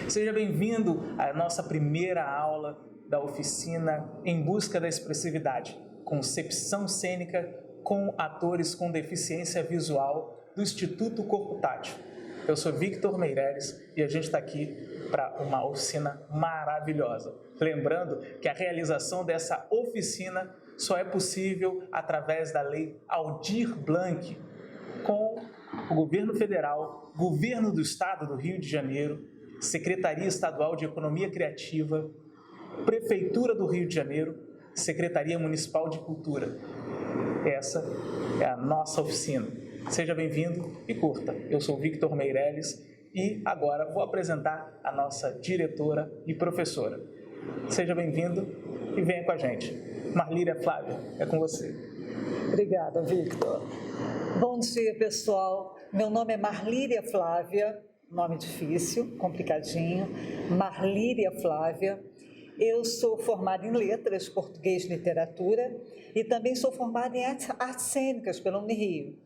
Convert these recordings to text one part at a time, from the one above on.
Seja bem-vindo à nossa primeira aula da oficina Em Busca da Expressividade, Concepção Cênica com atores com deficiência visual do Instituto Corpo Tátil. Eu sou Victor Meireles e a gente está aqui para uma oficina maravilhosa. Lembrando que a realização dessa oficina só é possível através da Lei Aldir Blanc, com o Governo Federal, Governo do Estado do Rio de Janeiro, Secretaria Estadual de Economia Criativa, Prefeitura do Rio de Janeiro, Secretaria Municipal de Cultura. Essa é a nossa oficina. Seja bem-vindo e curta. Eu sou Victor Meireles e agora vou apresentar a nossa diretora e professora. Seja bem-vindo e venha com a gente. Marlíria Flávia, é com você. Obrigada, Victor. Bom dia, pessoal. Meu nome é Marlíria Flávia, nome difícil, complicadinho. Marlíria Flávia. Eu sou formada em Letras, Português e Literatura e também sou formada em Artes Cênicas pela Unirio.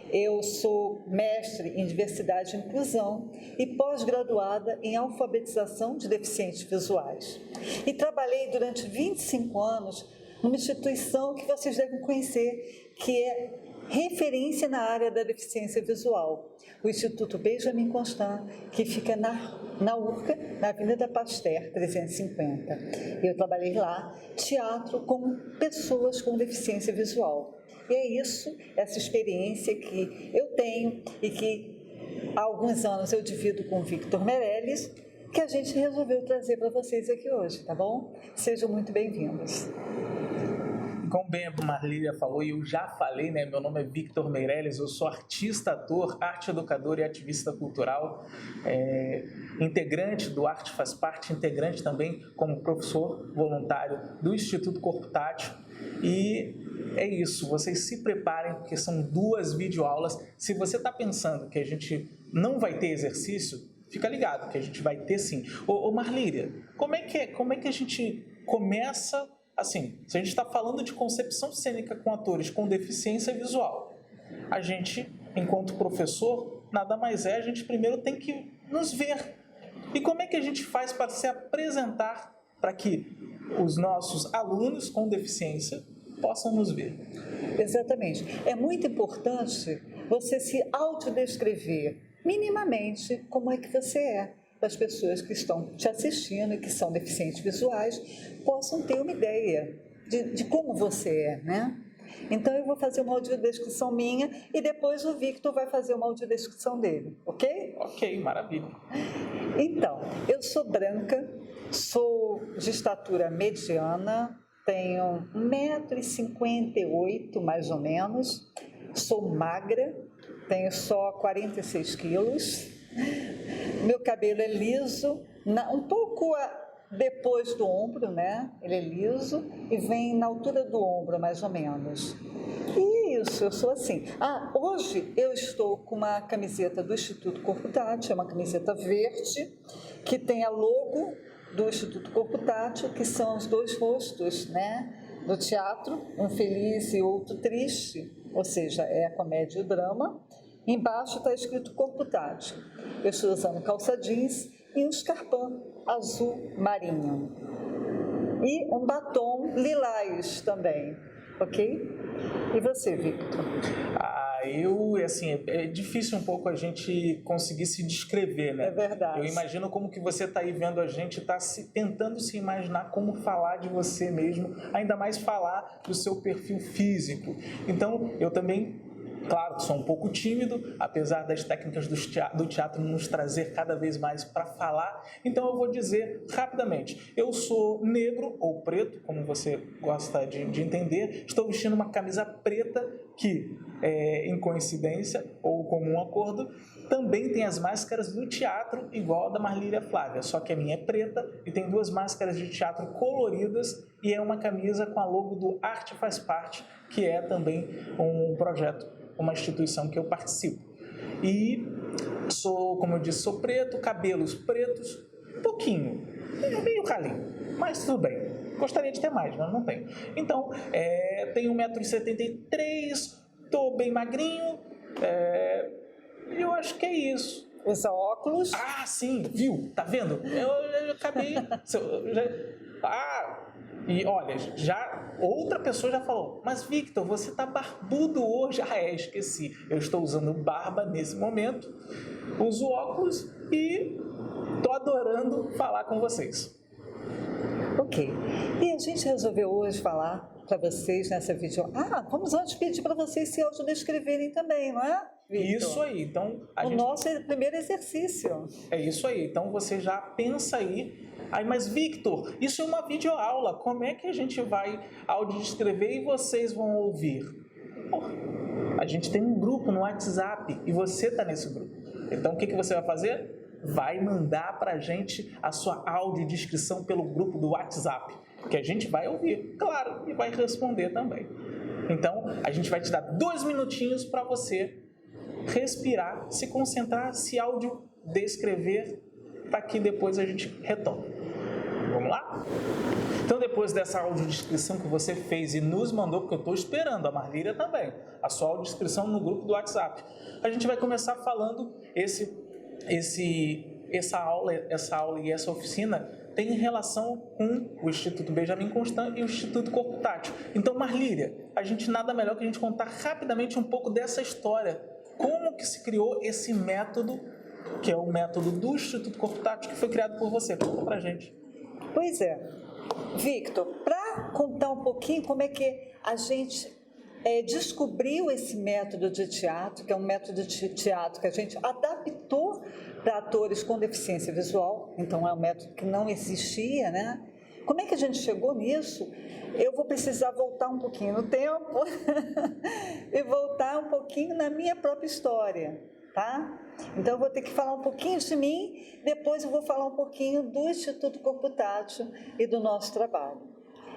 Eu sou mestre em Diversidade e Inclusão e pós-graduada em Alfabetização de Deficientes Visuais. E trabalhei durante 25 anos numa instituição que vocês devem conhecer, que é referência na área da deficiência visual, o Instituto Benjamin Constant, que fica na URCA, na Avenida Pasteur, 350. Eu trabalhei lá, teatro com pessoas com deficiência visual. E é isso, essa experiência que eu tenho e que há alguns anos eu divido com o Victor Meireles, que a gente resolveu trazer para vocês aqui hoje, tá bom? Sejam muito bem-vindos. Como bem a Marlíria falou e eu já falei, né? Meu nome é Victor Meireles, eu sou artista, ator, arte educador e ativista cultural, integrante do Arte Faz Parte, integrante também como professor voluntário do Instituto Corpo Tátil. E é isso, vocês se preparem porque são 2 videoaulas. Se você está pensando que a gente não vai ter exercício, fica ligado que a gente vai ter sim. Ô Marlíria, como é que a gente começa... Assim, se a gente está falando de concepção cênica com atores com deficiência visual, a gente, enquanto professor, nada mais é, a gente primeiro tem que nos ver. E como é que a gente faz para se apresentar para que os nossos alunos com deficiência possam nos ver? Exatamente. É muito importante você se autodescrever minimamente como é que você é, para as pessoas que estão te assistindo e que são deficientes visuais possam ter uma ideia de como você é, né? Então eu vou fazer uma audiodescrição minha e depois o Victor vai fazer uma audiodescrição dele, ok? Ok, maravilha. Então, eu sou branca, sou de estatura mediana, tenho 1,58 m mais ou menos, sou magra, tenho só 46 quilos. Meu cabelo é liso, um pouco depois do ombro, né? Ele é liso e vem na altura do ombro, mais ou menos. E isso, eu sou assim. Hoje eu estou com uma camiseta do Instituto Corpo Tátil, é uma camiseta verde, que tem a logo do Instituto Corpo Tátil, que são os 2 rostos, né? Do teatro, um feliz e outro triste, ou seja, é a comédia e o drama. Embaixo está escrito Corpo Tátil. Eu estou usando calça jeans e um escarpão azul marinho. E um batom lilás também, ok? E você, Victor? É difícil um pouco a gente conseguir se descrever, né? É verdade. Eu imagino como que você está aí vendo a gente, está tentando se imaginar como falar de você mesmo, ainda mais falar do seu perfil físico. Então, eu também... Claro, sou um pouco tímido, apesar das técnicas do teatro nos trazer cada vez mais para falar. Então eu vou dizer rapidamente, eu sou negro ou preto, como você gosta de entender. Estou vestindo uma camisa preta que, em coincidência ou comum acordo, também tem as máscaras do teatro igual a da Marlíria Flávia. Só que a minha é preta e tem 2 máscaras de teatro coloridas e é uma camisa com a logo do Arte Faz Parte, que é também um projeto, uma instituição que eu participo. E sou, como eu disse, sou preto, cabelos pretos, um pouquinho, meio ralinho, mas tudo bem. Gostaria de ter mais, mas não tenho. Então, tenho 1,73 m, estou bem magrinho, eu acho que é isso. Usa óculos. Ah, sim, viu? Tá vendo? Eu acabei... E olha, já outra pessoa já falou, mas Victor, você tá barbudo hoje. Esqueci. Eu estou usando barba nesse momento, uso óculos e tô adorando falar com vocês. Ok. E a gente resolveu hoje falar para vocês nessa vídeo. Vamos antes pedir para vocês se autodescreverem também, não é, Victor? Isso aí. Então, nosso primeiro exercício. É isso aí. Então você já pensa aí. Mas Victor, isso é uma videoaula. Como é que a gente vai audiodescrever e vocês vão ouvir? A gente tem um grupo no WhatsApp e você está nesse grupo. Então o que você vai fazer? Vai mandar para a gente a sua audiodescrição pelo grupo do WhatsApp, que a gente vai ouvir, claro, e vai responder também. Então, a gente vai te dar 2 minutinhos para você respirar, se concentrar, se audiodescrever, para que depois a gente retome. Vamos lá? Então, depois dessa audiodescrição que você fez e nos mandou, porque eu estou esperando, a Marlíria também, a sua audiodescrição no grupo do WhatsApp, a gente vai começar falando essa aula e essa oficina tem relação com o Instituto Benjamin Constant e o Instituto Corpo Tátil. Então, Marlíria, a gente nada melhor que a gente contar rapidamente um pouco dessa história. Como que se criou esse método, que é o método do Instituto Corpo Tátil, que foi criado por você? Conta pra gente. Pois é. Victor, para contar um pouquinho como é que a gente descobriu esse método de teatro, que é um método de teatro que a gente adaptou para atores com deficiência visual, então é um método que não existia, né? Como é que a gente chegou nisso? Eu vou precisar voltar um pouquinho no tempo e voltar um pouquinho na minha própria história, tá? Então eu vou ter que falar um pouquinho de mim, depois eu vou falar um pouquinho do Instituto Corpo Tátil e do nosso trabalho.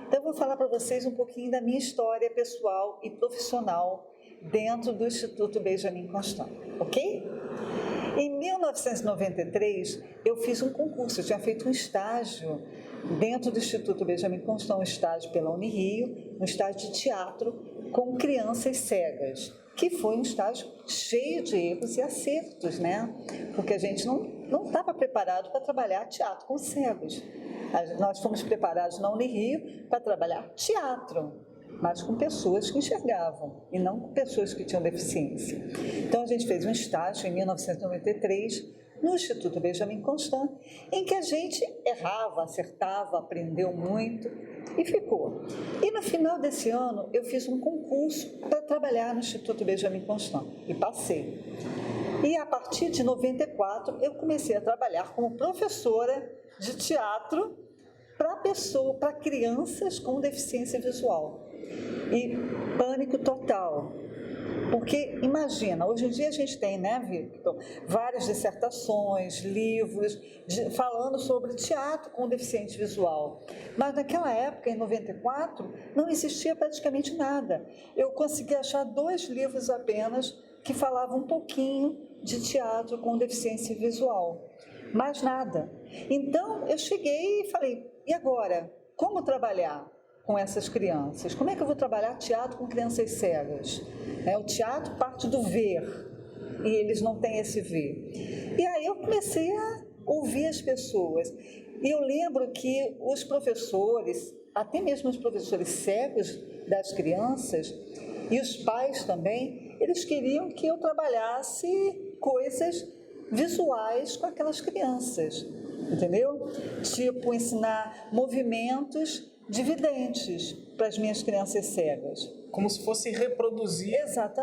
Então eu vou falar para vocês um pouquinho da minha história pessoal e profissional dentro do Instituto Benjamin Constant, ok? Em 1993, eu fiz um concurso, eu tinha feito um estágio dentro do Instituto Benjamin Constant, um estágio pela Unirio, um estágio de teatro com crianças cegas, que foi um estágio cheio de erros e acertos, né? Porque a gente não estava preparado para trabalhar teatro com cegos. Nós fomos preparados na Unirio para trabalhar teatro, mas com pessoas que enxergavam e não com pessoas que tinham deficiência. Então a gente fez um estágio em 1993 no Instituto Benjamin Constant, em que a gente errava, acertava, aprendeu muito e ficou. E no final desse ano eu fiz um concurso para trabalhar no Instituto Benjamin Constant e passei. E a partir de 94 eu comecei a trabalhar como professora de teatro para crianças com deficiência visual. E pânico total. Porque, imagina, hoje em dia a gente tem, né, Victor, várias dissertações, livros, falando sobre teatro com deficiente visual. Mas naquela época, em 94, não existia praticamente nada. Eu consegui achar 2 livros apenas que falavam um pouquinho de teatro com deficiência visual. Mais nada. Então, eu cheguei e falei, e agora? Como trabalhar com essas crianças? Como é que eu vou trabalhar teatro com crianças cegas? O teatro parte do ver, e eles não têm esse ver. E aí eu comecei a ouvir as pessoas. E eu lembro que os professores, até mesmo os professores cegos das crianças, e os pais também, eles queriam que eu trabalhasse coisas visuais com aquelas crianças, entendeu? Tipo, ensinar movimentos de videntes para as minhas crianças cegas. Como se fosse reproduzir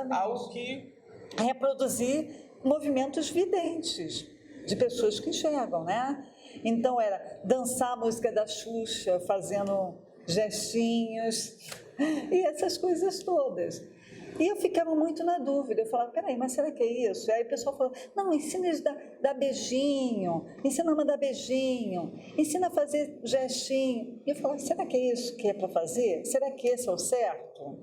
algo que... Reproduzir movimentos videntes de pessoas que enxergam, né? Então era dançar a música da Xuxa, fazendo gestinhos e essas coisas todas. E eu ficava muito na dúvida, eu falava, peraí, mas será que é isso? E aí o pessoal falou, não, ensina eles a dar beijinho, ensina a mandar beijinho, ensina a fazer gestinho. E eu falava, será que é isso que é para fazer? Será que esse é o certo?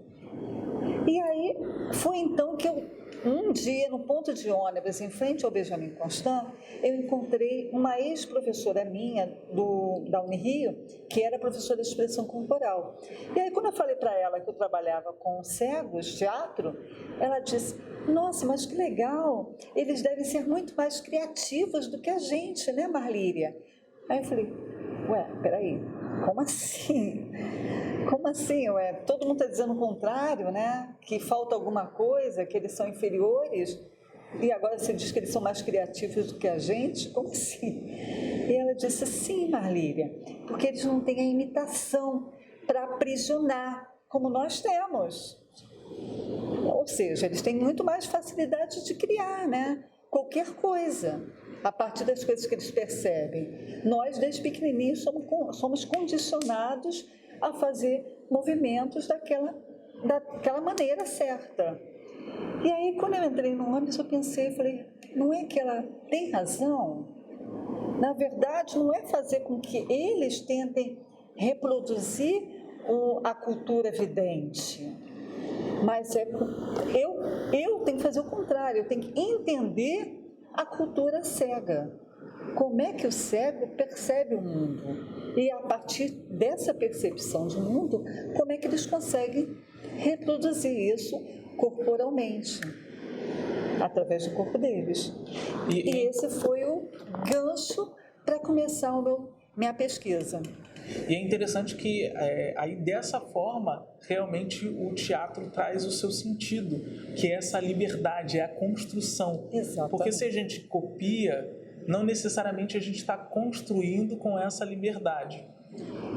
E aí foi então que eu Um dia, no ponto de ônibus, em frente ao Benjamin Constant, eu encontrei uma ex-professora minha da Unirio, que era professora de expressão corporal. E aí, quando eu falei para ela que eu trabalhava com cegos, teatro, ela disse: nossa, mas que legal, eles devem ser muito mais criativos do que a gente, né, Marlíria? Aí eu falei: ué, peraí, como assim? Como assim, ué? Todo mundo está dizendo o contrário, né? Que falta alguma coisa, que eles são inferiores, e agora você diz que eles são mais criativos do que a gente? Como assim? E ela disse: sim, Marlíria, porque eles não têm a imitação para aprisionar, como nós temos. Ou seja, eles têm muito mais facilidade de criar, né? Qualquer coisa, a partir das coisas que eles percebem. Nós, desde pequenininhos, somos condicionados a fazer movimentos daquela maneira certa. E aí, quando eu entrei no ônibus, eu pensei, falei: não é que ela tem razão? Na verdade, não é fazer com que eles tentem reproduzir a cultura vidente, mas eu tenho que fazer o contrário, eu tenho que entender a cultura cega. Como é que o cego percebe o mundo? E a partir dessa percepção de mundo, como é que eles conseguem reproduzir isso corporalmente, através do corpo deles. E esse foi o gancho para começar minha pesquisa. E é interessante que aí dessa forma realmente o teatro traz o seu sentido, que é essa liberdade, é a construção. Exatamente. Porque se a gente copia, não necessariamente a gente está construindo com essa liberdade.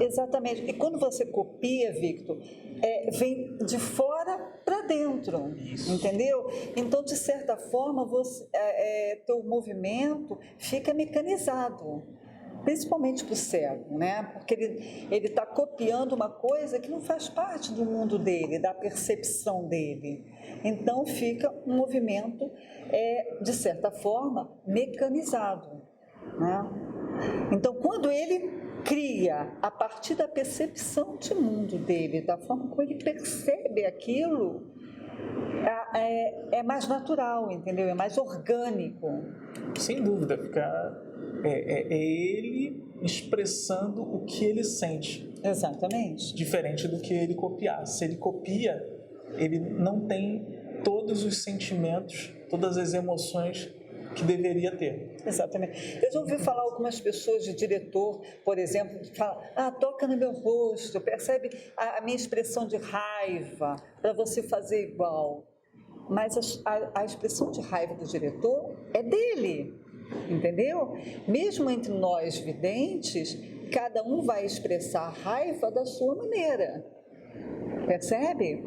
Exatamente. E quando você copia, Victor, vem de fora para dentro. Isso. Entendeu? Então, de certa forma, teu movimento fica mecanizado, principalmente para o cego, né? Porque ele está copiando uma coisa que não faz parte do mundo dele, da percepção dele. Então, fica um movimento, de certa forma, mecanizado, né? Então, quando ele cria a partir da percepção de mundo dele, da forma como ele percebe aquilo, é mais natural, entendeu? É mais orgânico. Sem dúvida, é ele expressando o que ele sente. Exatamente. Diferente do que ele copiar. Se ele copia, ele não tem todos os sentimentos, todas as emoções que deveria ter. Exatamente. Eu já ouvi falar algumas pessoas de diretor, por exemplo, que falam: toca no meu rosto, percebe a minha expressão de raiva para você fazer igual. Mas a expressão de raiva do diretor é dele, entendeu? Mesmo entre nós videntes, cada um vai expressar a raiva da sua maneira. Percebe?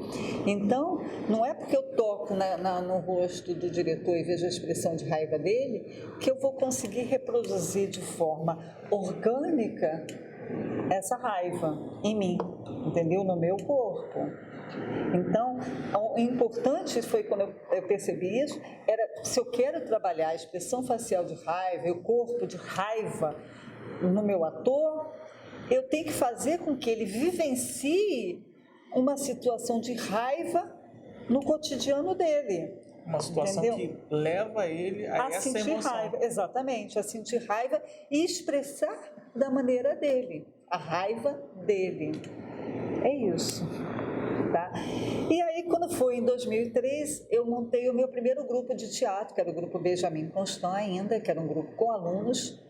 Então, não é porque eu toco no rosto do diretor e vejo a expressão de raiva dele que eu vou conseguir reproduzir de forma orgânica essa raiva em mim, entendeu? No meu corpo. Então, o importante foi quando eu percebi isso, era se eu quero trabalhar a expressão facial de raiva e o corpo de raiva no meu ator, eu tenho que fazer com que ele vivencie uma situação de raiva no cotidiano dele. Uma situação, entendeu? Que leva ele a essa sentir emoção. Raiva, exatamente, a sentir raiva e expressar da maneira dele, a raiva dele. É isso. Tá? E aí, quando foi em 2003, eu montei o meu primeiro grupo de teatro, que era o grupo Benjamin Constant ainda, que era um grupo com alunos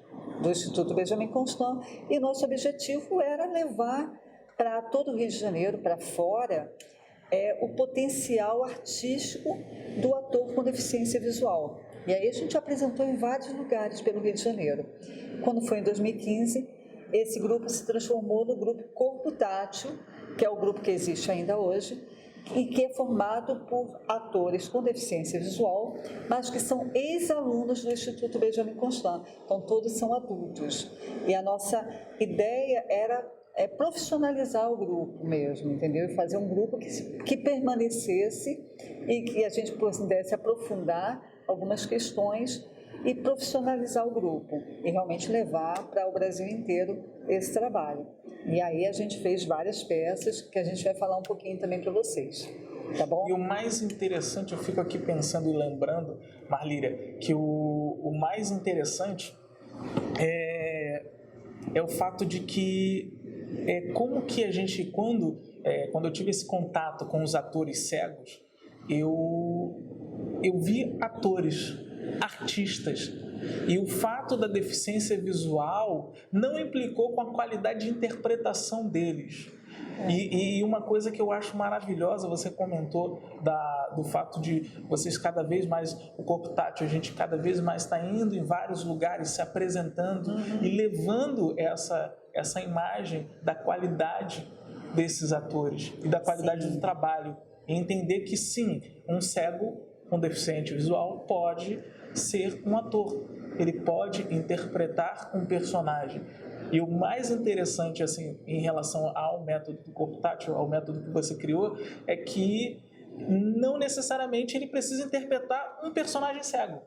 do Instituto Benjamin Constant, e nosso objetivo era levar para todo o Rio de Janeiro, para fora, o potencial artístico do ator com deficiência visual. E aí a gente apresentou em vários lugares pelo Rio de Janeiro. Quando foi em 2015, esse grupo se transformou no grupo Corpo Tátil, que é o grupo que existe ainda hoje, e que é formado por atores com deficiência visual, mas que são ex-alunos do Instituto Benjamin Constant. Então, todos são adultos. E a nossa ideia era profissionalizar o grupo mesmo, entendeu? E fazer um grupo que permanecesse e que a gente pudesse aprofundar algumas questões e profissionalizar o grupo e realmente levar para o Brasil inteiro esse trabalho. E aí a gente fez várias peças que a gente vai falar um pouquinho também para vocês. tá bom? E o mais interessante, eu fico aqui pensando e lembrando, Marlíria, que o mais interessante é o fato de que como que a gente, quando eu tive esse contato com os atores cegos, eu vi atores, artistas, e o fato da deficiência visual não implicou com a qualidade de interpretação deles. E uma coisa que eu acho maravilhosa, você comentou do fato de vocês cada vez mais, o Corpo Tátil, a gente cada vez mais está indo em vários lugares, se apresentando e levando essa imagem da qualidade desses atores e da qualidade do trabalho. E entender que sim, um cego, um deficiente visual pode ser um ator, ele pode interpretar um personagem. E o mais interessante, assim, em relação ao método do Corpo Tátil, ao método que você criou, é que não necessariamente ele precisa interpretar um personagem cego.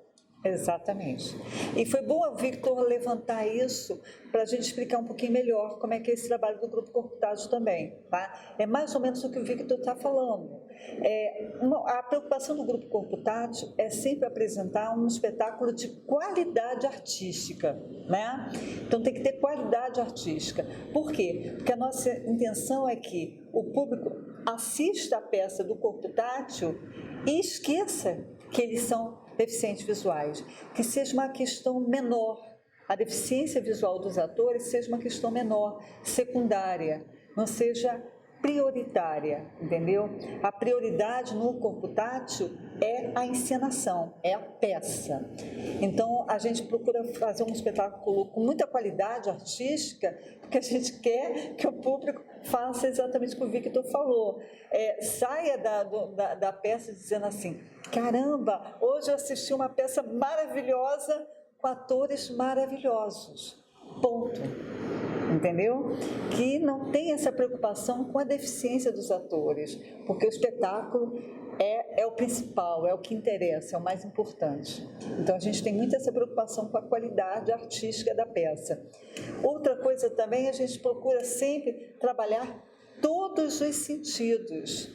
Exatamente. E foi bom, Victor, levantar isso para a gente explicar um pouquinho melhor como é que é esse trabalho do Grupo Corpo Tátil também, tá? É mais ou menos o que o Victor está falando. A preocupação do Grupo Corpo Tátil é sempre apresentar um espetáculo de qualidade artística, né? Então tem que ter qualidade artística. Por quê? Porque a nossa intenção é que o público assista a peça do Corpo Tátil e esqueça que eles são deficientes visuais, que seja uma questão menor, a deficiência visual dos atores seja uma questão menor, secundária, não seja prioritária, entendeu? A prioridade no Corpo Tátil é a encenação, é a peça. Então, a gente procura fazer um espetáculo com muita qualidade artística, porque a gente quer que o público faça exatamente o que o Victor falou. Saia da peça dizendo assim, caramba, hoje eu assisti uma peça maravilhosa com atores maravilhosos. Ponto. Entendeu? Que não tem essa preocupação com a deficiência dos atores, porque o espetáculo é o principal, é o que interessa, é o mais importante. Então, a gente tem muito essa preocupação com a qualidade artística da peça. Outra coisa também, a gente procura sempre trabalhar todos os sentidos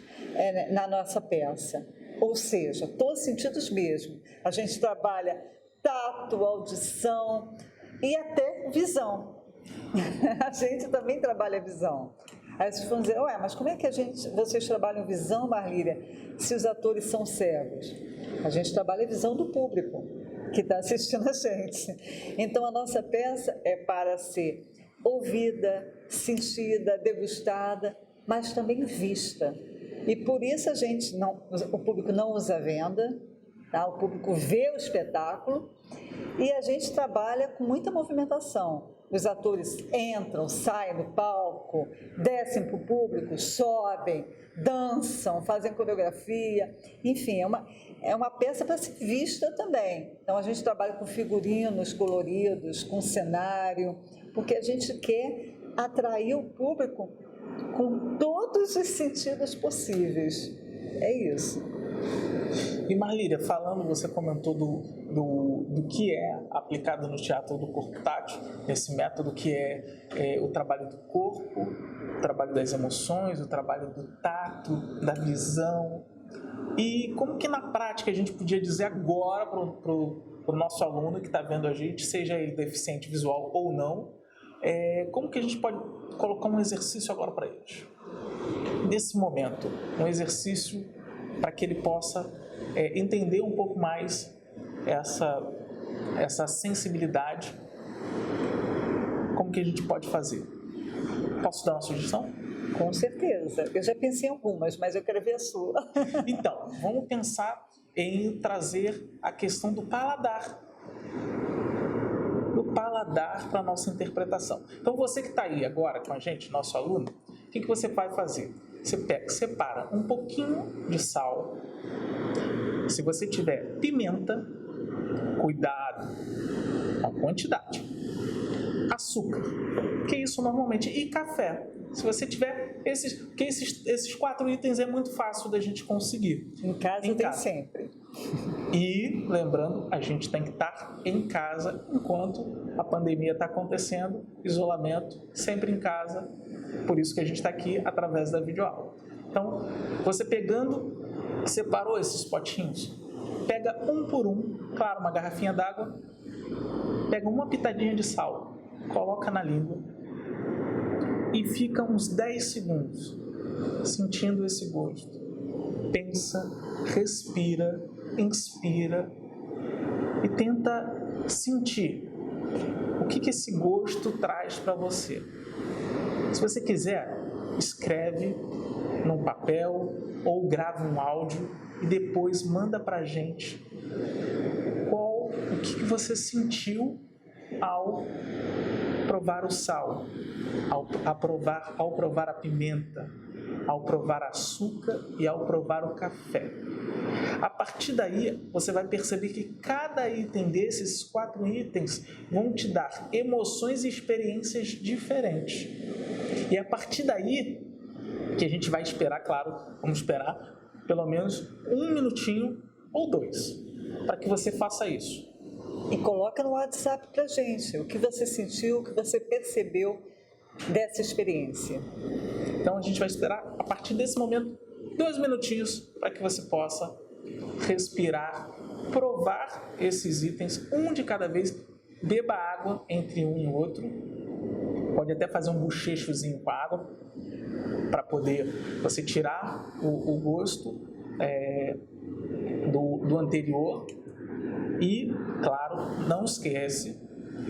na nossa peça, ou seja, todos os sentidos mesmo. A gente trabalha tato, audição e até visão. A gente também trabalha visão. Aí vocês vão dizer, mas como é que vocês trabalham visão, Marlíria, se os atores são cegos? A gente trabalha a visão do público que está assistindo a gente. Então, a nossa peça é para ser ouvida, sentida, degustada, mas também vista. E por isso o público não usa venda, tá? O público vê o espetáculo e a gente trabalha com muita movimentação. Os atores entram, saem do palco, descem para o público, sobem, dançam, fazem coreografia. Enfim, é uma peça para ser vista também. Então, a gente trabalha com figurinos coloridos, com cenário, porque a gente quer atrair o público com todos os sentidos possíveis. É isso. E Marlíria, você comentou do que é aplicado no teatro do Corpo Tátil, esse método que é o trabalho do corpo, o trabalho das emoções, o trabalho do tato, da visão. E como que na prática a gente podia dizer agora para o nosso aluno que está vendo a gente, seja ele deficiente visual ou não, como que a gente pode colocar um exercício agora para eles? Nesse momento, um exercício para que ele possa entender um pouco mais essa sensibilidade. Como que a gente pode fazer? Posso dar uma sugestão? Com certeza. Eu já pensei em algumas, mas eu quero ver a sua. Então, vamos pensar em trazer a questão do paladar. Do paladar para a nossa interpretação. Então, você que está aí agora com a gente, nosso aluno, o que você vai fazer? Você separa um pouquinho de sal. Se você tiver pimenta, cuidado com a quantidade. Açúcar, que é isso normalmente, e café. Se você tiver esses 4 itens é muito fácil da gente conseguir. Em casa tem sempre. E, lembrando, a gente tem que estar em casa enquanto a pandemia está acontecendo, isolamento, sempre em casa. Por isso que a gente está aqui através da videoaula. Então, você pegando, separou esses potinhos, pega um por um, claro, uma garrafinha d'água, pega uma pitadinha de sal, coloca na língua e fica uns 10 segundos sentindo esse gosto. Pensa, respira, inspira e tenta sentir o que esse gosto traz para você. Se você quiser, escreve num papel ou grava um áudio e depois manda para a gente o que você sentiu ao provar o sal, ao provar a pimenta, ao provar açúcar e ao provar o café. A partir daí, você vai perceber que cada item desses 4 itens vão te dar emoções e experiências diferentes. E a partir daí, que a gente vai esperar, claro, vamos esperar pelo menos 1 minutinho ou 2, para que você faça isso. E coloca no WhatsApp pra gente o que você sentiu, o que você percebeu dessa experiência. Então a gente vai esperar, a partir desse momento, 2 minutinhos para que você possa respirar, provar esses itens, um de cada vez, beba água entre um e outro, pode até fazer um bochechozinho com a água, para poder você tirar o gosto do anterior e, claro, não esquece,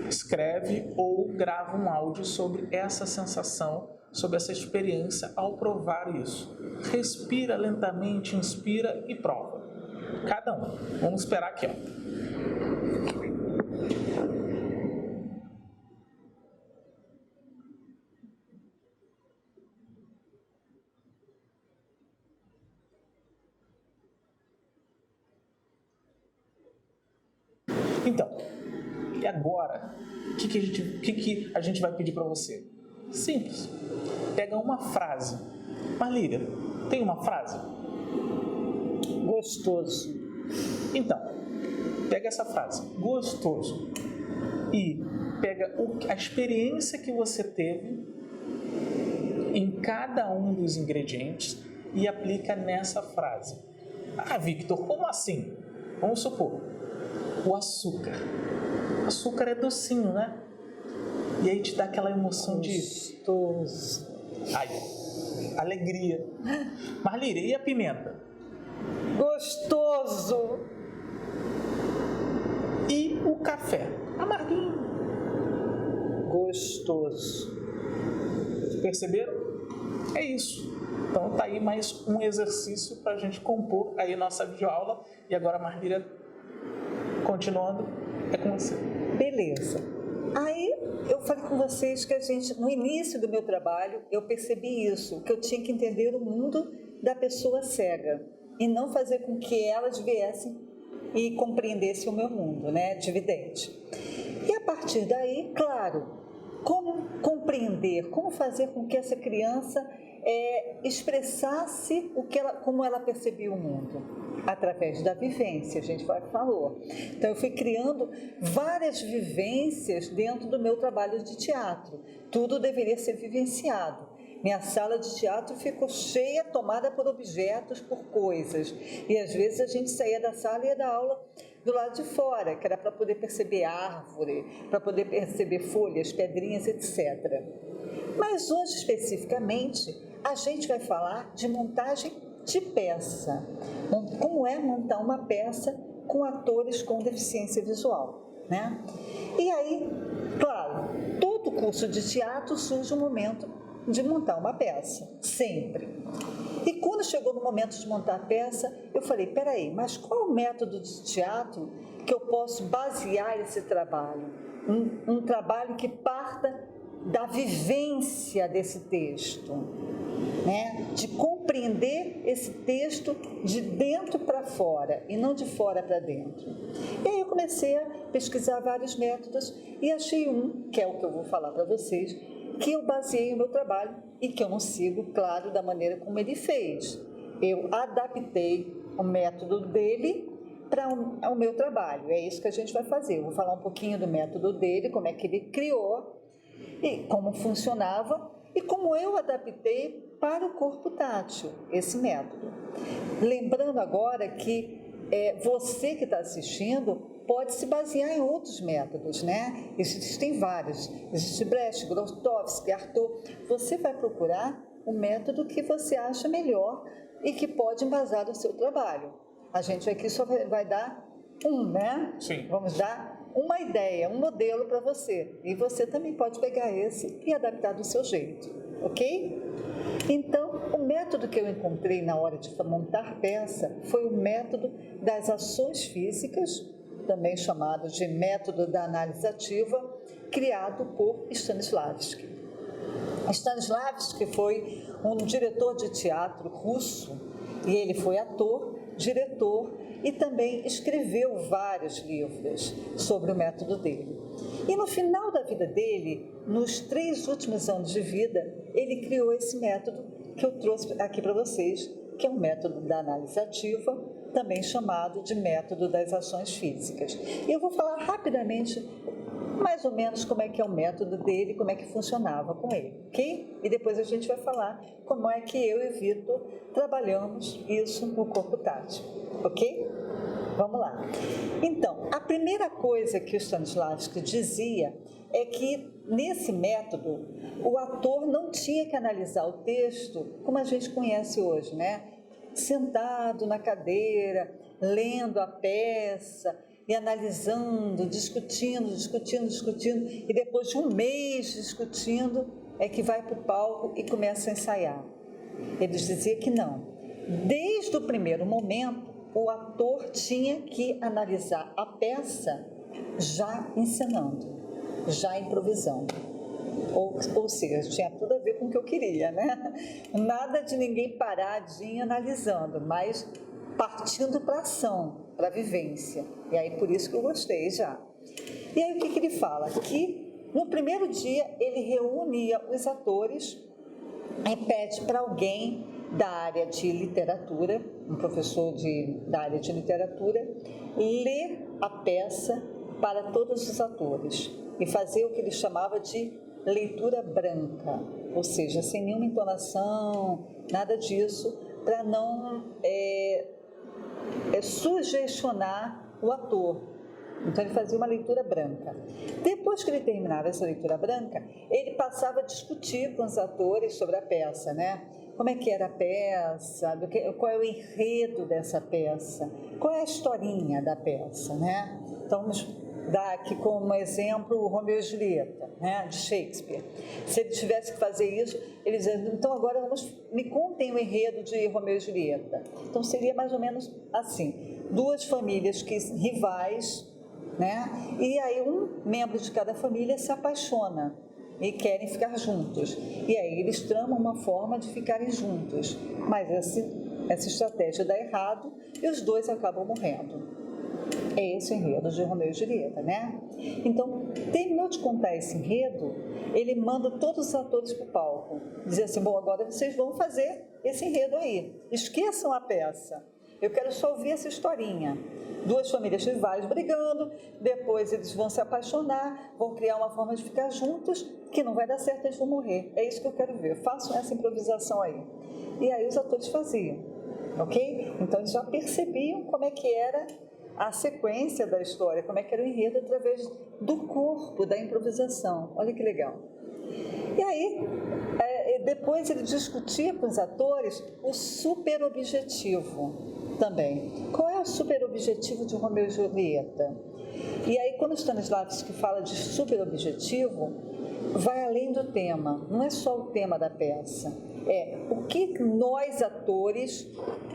escreve ou grava um áudio sobre essa sensação, sobre essa experiência ao provar isso. Respira lentamente, inspira e prova. Cada um. Vamos esperar aqui, ó. Então, e agora, o que a gente vai pedir para você? Simples. Pega uma frase. Marlíria, tem uma frase? Gostoso. Então, pega essa frase, gostoso, e pega a experiência que você teve em cada um dos ingredientes e aplica nessa frase. Ah, Victor, como assim? Vamos supor, o açúcar. O açúcar é docinho, né? E aí te dá aquela emoção de... Gostoso. Ai, alegria. Marlíria, e a pimenta? Gostoso. E o café? Amarguinho. Gostoso. Perceberam? É isso. Então tá aí mais um exercício para a gente compor aí nossa videoaula. E agora, Marlíria, continuando, é com você. Beleza. Aí eu falei com vocês que no início do meu trabalho, eu percebi isso, que eu tinha que entender o mundo da pessoa cega e não fazer com que elas viessem e compreendessem o meu mundo, né, de vidente. E a partir daí, claro, como compreender, como fazer com que essa criança expressasse como ela percebia o mundo? Através da vivência, a gente falou. Então, eu fui criando várias vivências dentro do meu trabalho de teatro. Tudo deveria ser vivenciado. Minha sala de teatro ficou cheia, tomada por objetos, por coisas. E, às vezes, a gente saía da sala e ia dar aula do lado de fora, que era para poder perceber árvore, para poder perceber folhas, pedrinhas, etc. Mas, hoje, especificamente, a gente vai falar de montagem de peça. Como é montar uma peça com atores com deficiência visual, né? E aí, claro, todo curso de teatro surge um momento de montar uma peça, sempre. E quando chegou no momento de montar a peça, eu falei, peraí, mas qual é o método de teatro que eu posso basear esse trabalho? Um trabalho que parta da vivência desse texto, né? De compreender esse texto de dentro para fora e não de fora para dentro. E aí eu comecei a pesquisar vários métodos e achei um, que é o que eu vou falar para vocês, que eu baseei o meu trabalho e que eu não sigo, claro, da maneira como ele fez. Eu adaptei o método dele para o meu trabalho. É isso que a gente vai fazer. Eu vou falar um pouquinho do método dele, como é que ele criou, e como funcionava e como eu adaptei para o corpo tátil esse método. Lembrando agora que você que está assistindo pode se basear em outros métodos, né? Existem vários. Existe Brecht, Grotowski, Arthur. Você vai procurar o método que você acha melhor e que pode embasar o seu trabalho. A gente aqui só vai dar né? Sim. Vamos dar uma ideia, um modelo para você. E você também pode pegar esse e adaptar do seu jeito, ok? Então, o método que eu encontrei na hora de montar peça foi o método das ações físicas, também chamado de método da análise ativa, criado por Stanislavski. Stanislavski foi um diretor de teatro russo, e ele foi ator, diretor e também escreveu vários livros sobre o método dele. E no final da vida dele, nos 3 últimos anos de vida, ele criou esse método que eu trouxe aqui para vocês, que é um método da análise ativa, também chamado de método das ações físicas. E eu vou falar rapidamente, mais ou menos, como é que é o método dele, como é que funcionava com ele, ok? E depois a gente vai falar como é que eu e Vitor trabalhamos isso no corpo tátil, ok? Vamos lá. Então, a primeira coisa que o Stanislavski dizia é que, nesse método, o ator não tinha que analisar o texto como a gente conhece hoje, né? Sentado na cadeira, lendo a peça e analisando, discutindo, e depois de um mês discutindo, é que vai para o palco e começa a ensaiar. Eles diziam que não. Desde o primeiro momento, o ator tinha que analisar a peça já encenando, já improvisando. Ou seja, tinha tudo a ver com o que eu queria, né? Nada de ninguém paradinho analisando, mas partindo para a ação, para a vivência. E aí, por isso que eu gostei já. E aí, o que ele fala? Que no primeiro dia, ele reunia os atores e pede para alguém da área de literatura, um professor da área de literatura, ler a peça para todos os atores e fazer o que ele chamava de leitura branca, ou seja, sem nenhuma entonação, nada disso, para não sugestionar o ator. Então ele fazia uma leitura branca. Depois que ele terminava essa leitura branca, ele passava a discutir com os atores sobre a peça, né? Como é que era a peça, qual é o enredo dessa peça, qual é a historinha da peça, né? Então vamos dar aqui como exemplo o Romeu e Julieta, né, de Shakespeare. Se ele tivesse que fazer isso, ele dizia, então agora me contem o enredo de Romeu e Julieta. Então seria mais ou menos assim, 2 famílias rivais, né? E aí um membro de cada família se apaixona e querem ficar juntos. E aí eles tramam uma forma de ficarem juntos. Mas essa estratégia dá errado e os 2 acabam morrendo. É esse o enredo de Romeu e Julieta, né? Então, terminou de contar esse enredo, ele manda todos os atores para o palco. Diz assim, bom, agora vocês vão fazer esse enredo aí. Esqueçam a peça. Eu quero só ouvir essa historinha. 2 famílias rivais brigando, depois eles vão se apaixonar, vão criar uma forma de ficar juntos, que não vai dar certo, eles vão morrer. É isso que eu quero ver. Façam essa improvisação aí. E aí os atores faziam, ok? Então eles já percebiam como é que era a sequência da história, como é que era o enredo através do corpo, da improvisação. Olha que legal. E aí, depois ele discutia com os atores o superobjetivo também. Qual é o superobjetivo de Romeu e Julieta? E aí, quando o Stanislavski fala de superobjetivo, vai além do tema, não é só o tema da peça, é o que nós, atores,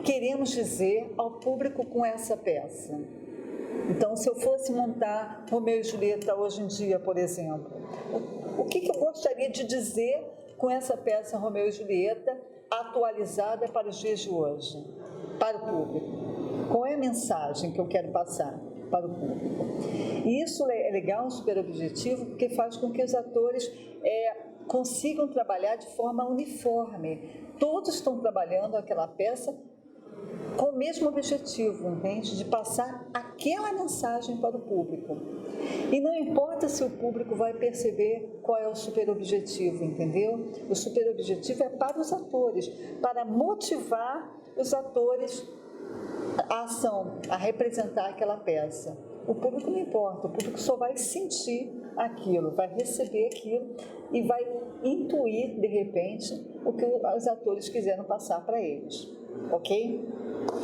queremos dizer ao público com essa peça. Então, se eu fosse montar Romeu e Julieta hoje em dia, por exemplo, o que eu gostaria de dizer com essa peça Romeu e Julieta atualizada para os dias de hoje, para o público? Qual é a mensagem que eu quero passar para o público? E isso é legal, um superobjetivo, porque faz com que os atores consigam trabalhar de forma uniforme. Todos estão trabalhando aquela peça com o mesmo objetivo, entende? De passar aquela mensagem para o público. E não importa se o público vai perceber qual é o superobjetivo, entendeu? O superobjetivo é para os atores, para motivar os atores à ação, a representar aquela peça. O público não importa, o público só vai sentir aquilo, vai receber aquilo e vai intuir, de repente, o que os atores quiseram passar para eles, ok?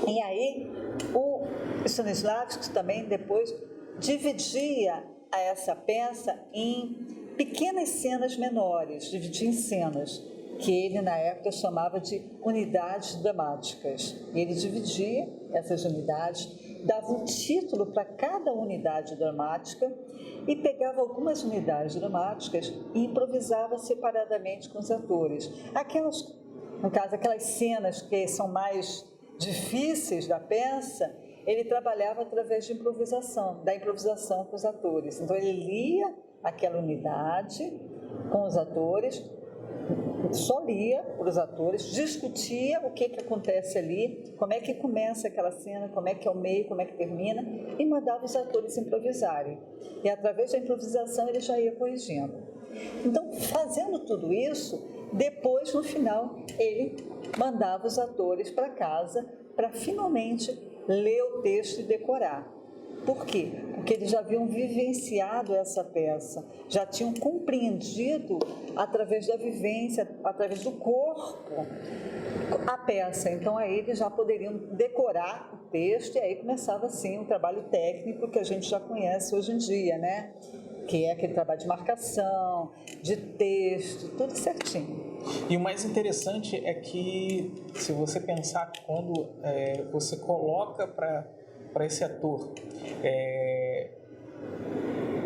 E aí, o Stanislavski também depois dividia essa peça em pequenas cenas menores, dividia em cenas, que ele na época chamava de unidades dramáticas. Ele dividia essas unidades, dava um título para cada unidade dramática e pegava algumas unidades dramáticas e improvisava separadamente com os atores. Aquelas, no caso, aquelas cenas que são mais difíceis da peça, ele trabalhava através de improvisação, da improvisação com os atores. Então ele lia aquela unidade com os atores, só lia para os atores, discutia o que acontece ali, como é que começa aquela cena, como é que é o meio, como é que termina, e mandava os atores improvisarem. E através da improvisação ele já ia corrigindo. Então, fazendo tudo isso, depois, no final, ele mandava os atores para casa para finalmente ler o texto e decorar. Por quê? Porque eles já haviam vivenciado essa peça, já tinham compreendido através da vivência, através do corpo, a peça. Então, aí eles já poderiam decorar o texto e aí começava, assim, um trabalho técnico que a gente já conhece hoje em dia, né? Que é aquele trabalho de marcação, de texto, tudo certinho. E o mais interessante é que, se você pensar quando você coloca para esse ator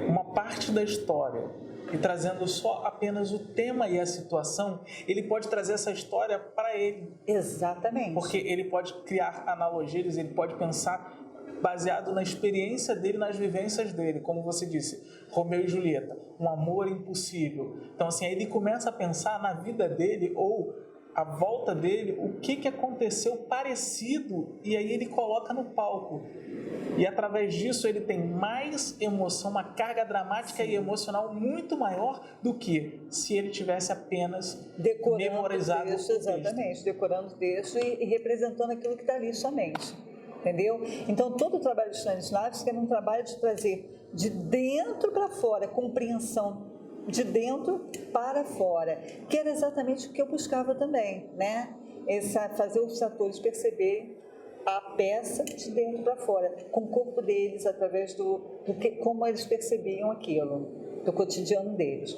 uma parte da história e trazendo só apenas o tema e a situação, ele pode trazer essa história para ele. Exatamente. Porque ele pode criar analogias, ele pode pensar baseado na experiência dele, nas vivências dele, como você disse, Romeu e Julieta, um amor impossível. Então, assim, aí ele começa a pensar na vida dele ou à volta dele, o que aconteceu parecido, e aí ele coloca no palco. E através disso ele tem mais emoção, uma carga dramática e emocional muito maior do que se ele tivesse apenas memorizado o texto. Exatamente, decorando o texto e representando aquilo que está ali somente. Entendeu? Então, todo o trabalho de Stanislavski era um trabalho de trazer de dentro para fora, compreensão de dentro para fora, que era exatamente o que eu buscava também, né? Fazer os atores perceber a peça de dentro para fora, com o corpo deles, através como eles percebiam aquilo, do cotidiano deles.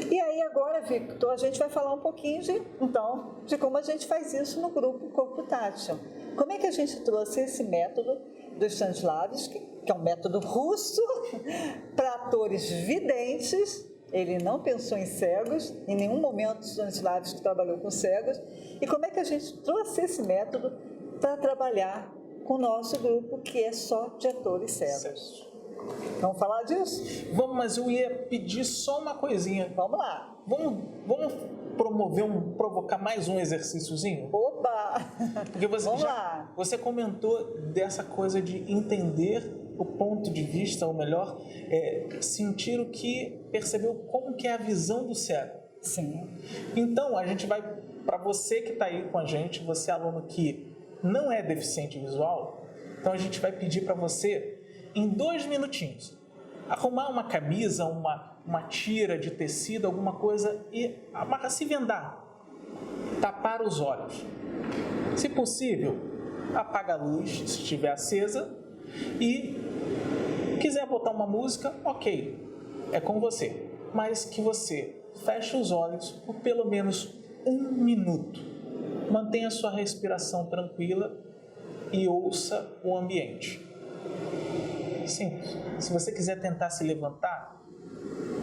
E aí agora, Victor, a gente vai falar um pouquinho de como a gente faz isso no grupo Corpo Tátil. Como é que a gente trouxe esse método do Stanislavski, que é um método russo, para atores videntes. Ele não pensou em cegos, em nenhum momento Stanislavski trabalhou com cegos. E como é que a gente trouxe esse método para trabalhar com o nosso grupo, que é só de atores cegos? Vamos falar disso? Vamos, mas eu ia pedir só uma coisinha. Vamos lá. Vamos provocar mais um exercíciozinho? Opa! Porque Vamos lá. Você comentou dessa coisa de entender o ponto de vista, ou melhor, sentir o que percebeu, como que é a visão do cego. Sim. Então, a gente vai, para você que está aí com a gente, você aluno que não é deficiente visual, então a gente vai pedir para você, em 2 minutinhos, arrumar uma camisa, uma tira de tecido, alguma coisa, e se vendar, tapar os olhos. Se possível, apaga a luz, se estiver acesa, e quiser botar uma música, ok, é com você. Mas que você feche os olhos por pelo menos 1 minuto. Mantenha a sua respiração tranquila e ouça o ambiente. Simples. Se você quiser tentar se levantar,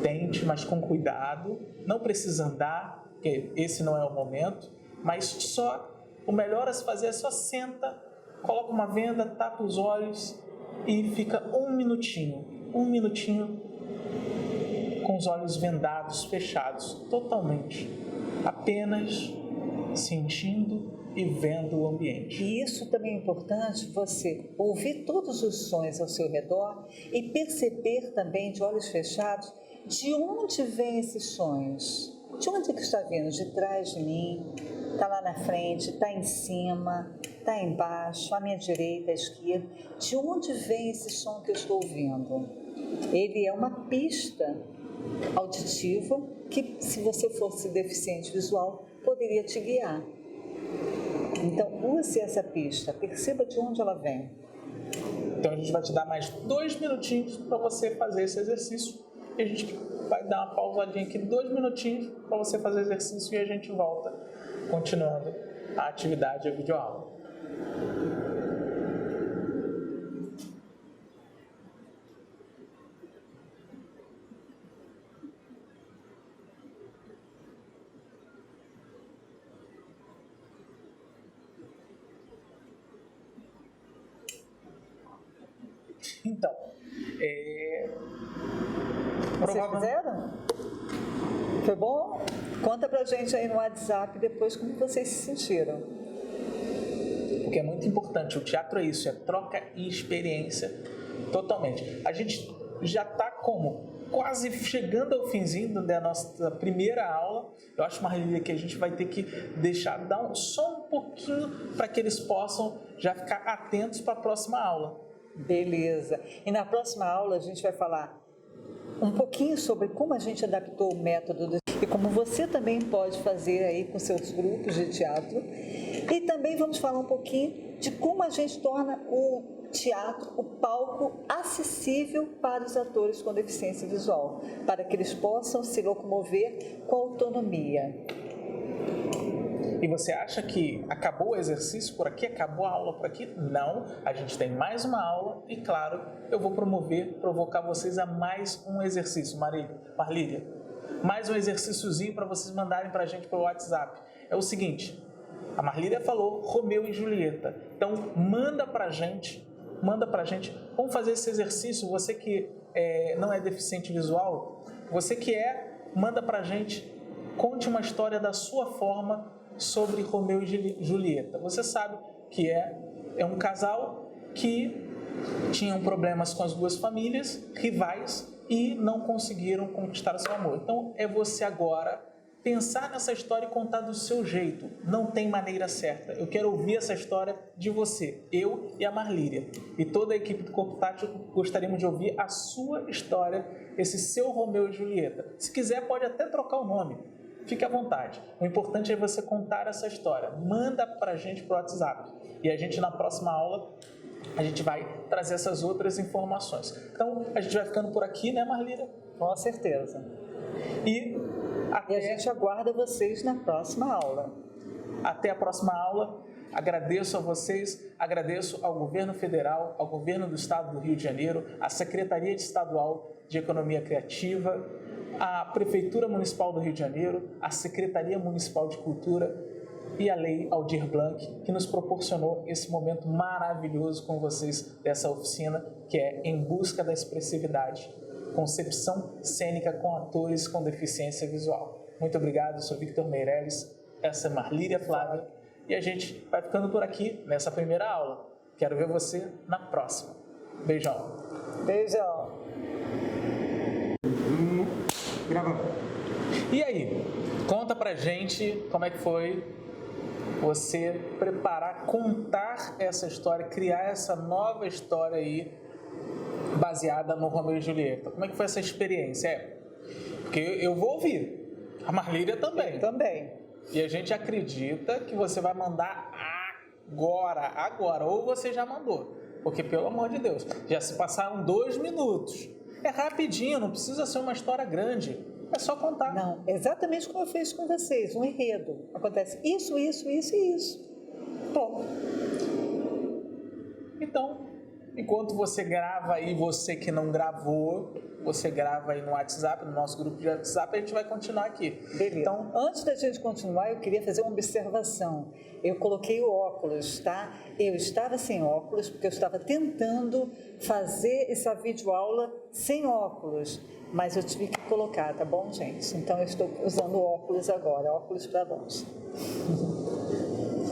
tente, mas com cuidado. Não precisa andar, porque esse não é o momento. Mas o melhor a se fazer é só senta, coloca uma venda, tapa os olhos e fica 1 minutinho com os olhos vendados, fechados, totalmente. Apenas sentindo e vendo o ambiente. E isso também é importante, você ouvir todos os sons ao seu redor e perceber também, de olhos fechados, de onde vêm esses sons. De onde é que está vindo? De trás de mim, está lá na frente, está em cima, está embaixo, à minha direita, à esquerda. De onde vem esse som que eu estou ouvindo? Ele é uma pista auditiva que, se você fosse deficiente visual, poderia te guiar. Então, use essa pista, perceba de onde ela vem. Então, a gente vai te dar mais 2 minutinhos para você fazer esse exercício. E a gente vai dar uma pausadinha aqui, 2 minutinhos para você fazer o exercício e a gente volta, continuando a atividade, a videoaula. Então, Vocês fizeram? Foi bom? Conta pra gente aí no WhatsApp depois como vocês se sentiram. Porque é muito importante, o teatro é isso, é troca e experiência totalmente. A gente já está quase chegando ao finzinho da nossa primeira aula. Eu acho, Marlília, que a gente vai ter que deixar dar só um pouquinho para que eles possam já ficar atentos para a próxima aula. Beleza. E na próxima aula a gente vai falar um pouquinho sobre como a gente adaptou o método e como você também pode fazer aí com seus grupos de teatro. E também vamos falar um pouquinho de como a gente torna o teatro, o palco, acessível para os atores com deficiência visual, para que eles possam se locomover com autonomia. E você acha que acabou o exercício por aqui? Acabou a aula por aqui? Não, a gente tem mais uma aula e, claro, eu vou provocar vocês a mais um exercício. Marlília, mais um exercíciozinho para vocês mandarem para a gente pelo WhatsApp. É o seguinte, a Marlília falou Romeu e Julieta, então manda para a gente, vamos fazer esse exercício. Você que não é deficiente visual, você que manda para a gente, conte uma história da sua forma sobre Romeu e Julieta. Você sabe que é um casal que tinham problemas com as duas famílias, rivais, e não conseguiram conquistar o seu amor. Então é você agora pensar nessa história e contar do seu jeito. Não tem maneira certa. Eu quero ouvir essa história de você, eu e a Marlília. E toda a equipe do Corpo Tátil gostaríamos de ouvir a sua história, esse seu Romeu e Julieta. Se quiser, pode até trocar o nome. Fique à vontade. O importante é você contar essa história. Manda para a gente pro WhatsApp. E a gente, na próxima aula, a gente vai trazer essas outras informações. Então, a gente vai ficando por aqui, né, Marlília? Com certeza. E a gente aguarda vocês na próxima aula. Até a próxima aula. Agradeço a vocês, agradeço ao Governo Federal, ao Governo do Estado do Rio de Janeiro, à Secretaria Estadual de Economia Criativa, à Prefeitura Municipal do Rio de Janeiro, à Secretaria Municipal de Cultura e à Lei Aldir Blanc, que nos proporcionou esse momento maravilhoso com vocês dessa oficina, que é Em Busca da Expressividade, concepção cênica com atores com deficiência visual. Muito obrigado, eu sou Victor Meirelles, essa é Marlília Flávia, e a gente vai ficando por aqui nessa primeira aula. Quero ver você na próxima. Beijão. Beijão. Gravando. E aí, conta pra gente como é que foi você preparar, contar essa história, criar essa nova história aí, baseada no Romeu e Julieta. Como é que foi essa experiência? Porque eu vou ouvir, a Marlília também. Eu também. E a gente acredita que você vai mandar agora, ou você já mandou. Porque, pelo amor de Deus, já se passaram 2 minutos. É rapidinho, não precisa ser uma história grande. É só contar. Não, exatamente como eu fiz com vocês, um enredo. Acontece isso, isso, isso e isso. Bom. Então, enquanto você grava aí, você que não gravou, você grava aí no WhatsApp, no nosso grupo de WhatsApp, a gente vai continuar aqui. Beleza. Então, antes da gente continuar, eu queria fazer uma observação. Eu coloquei o óculos, tá? Eu estava sem óculos, porque eu estava tentando fazer essa videoaula sem óculos, mas eu tive que colocar, tá bom, gente? Então, eu estou usando óculos agora, óculos para longe.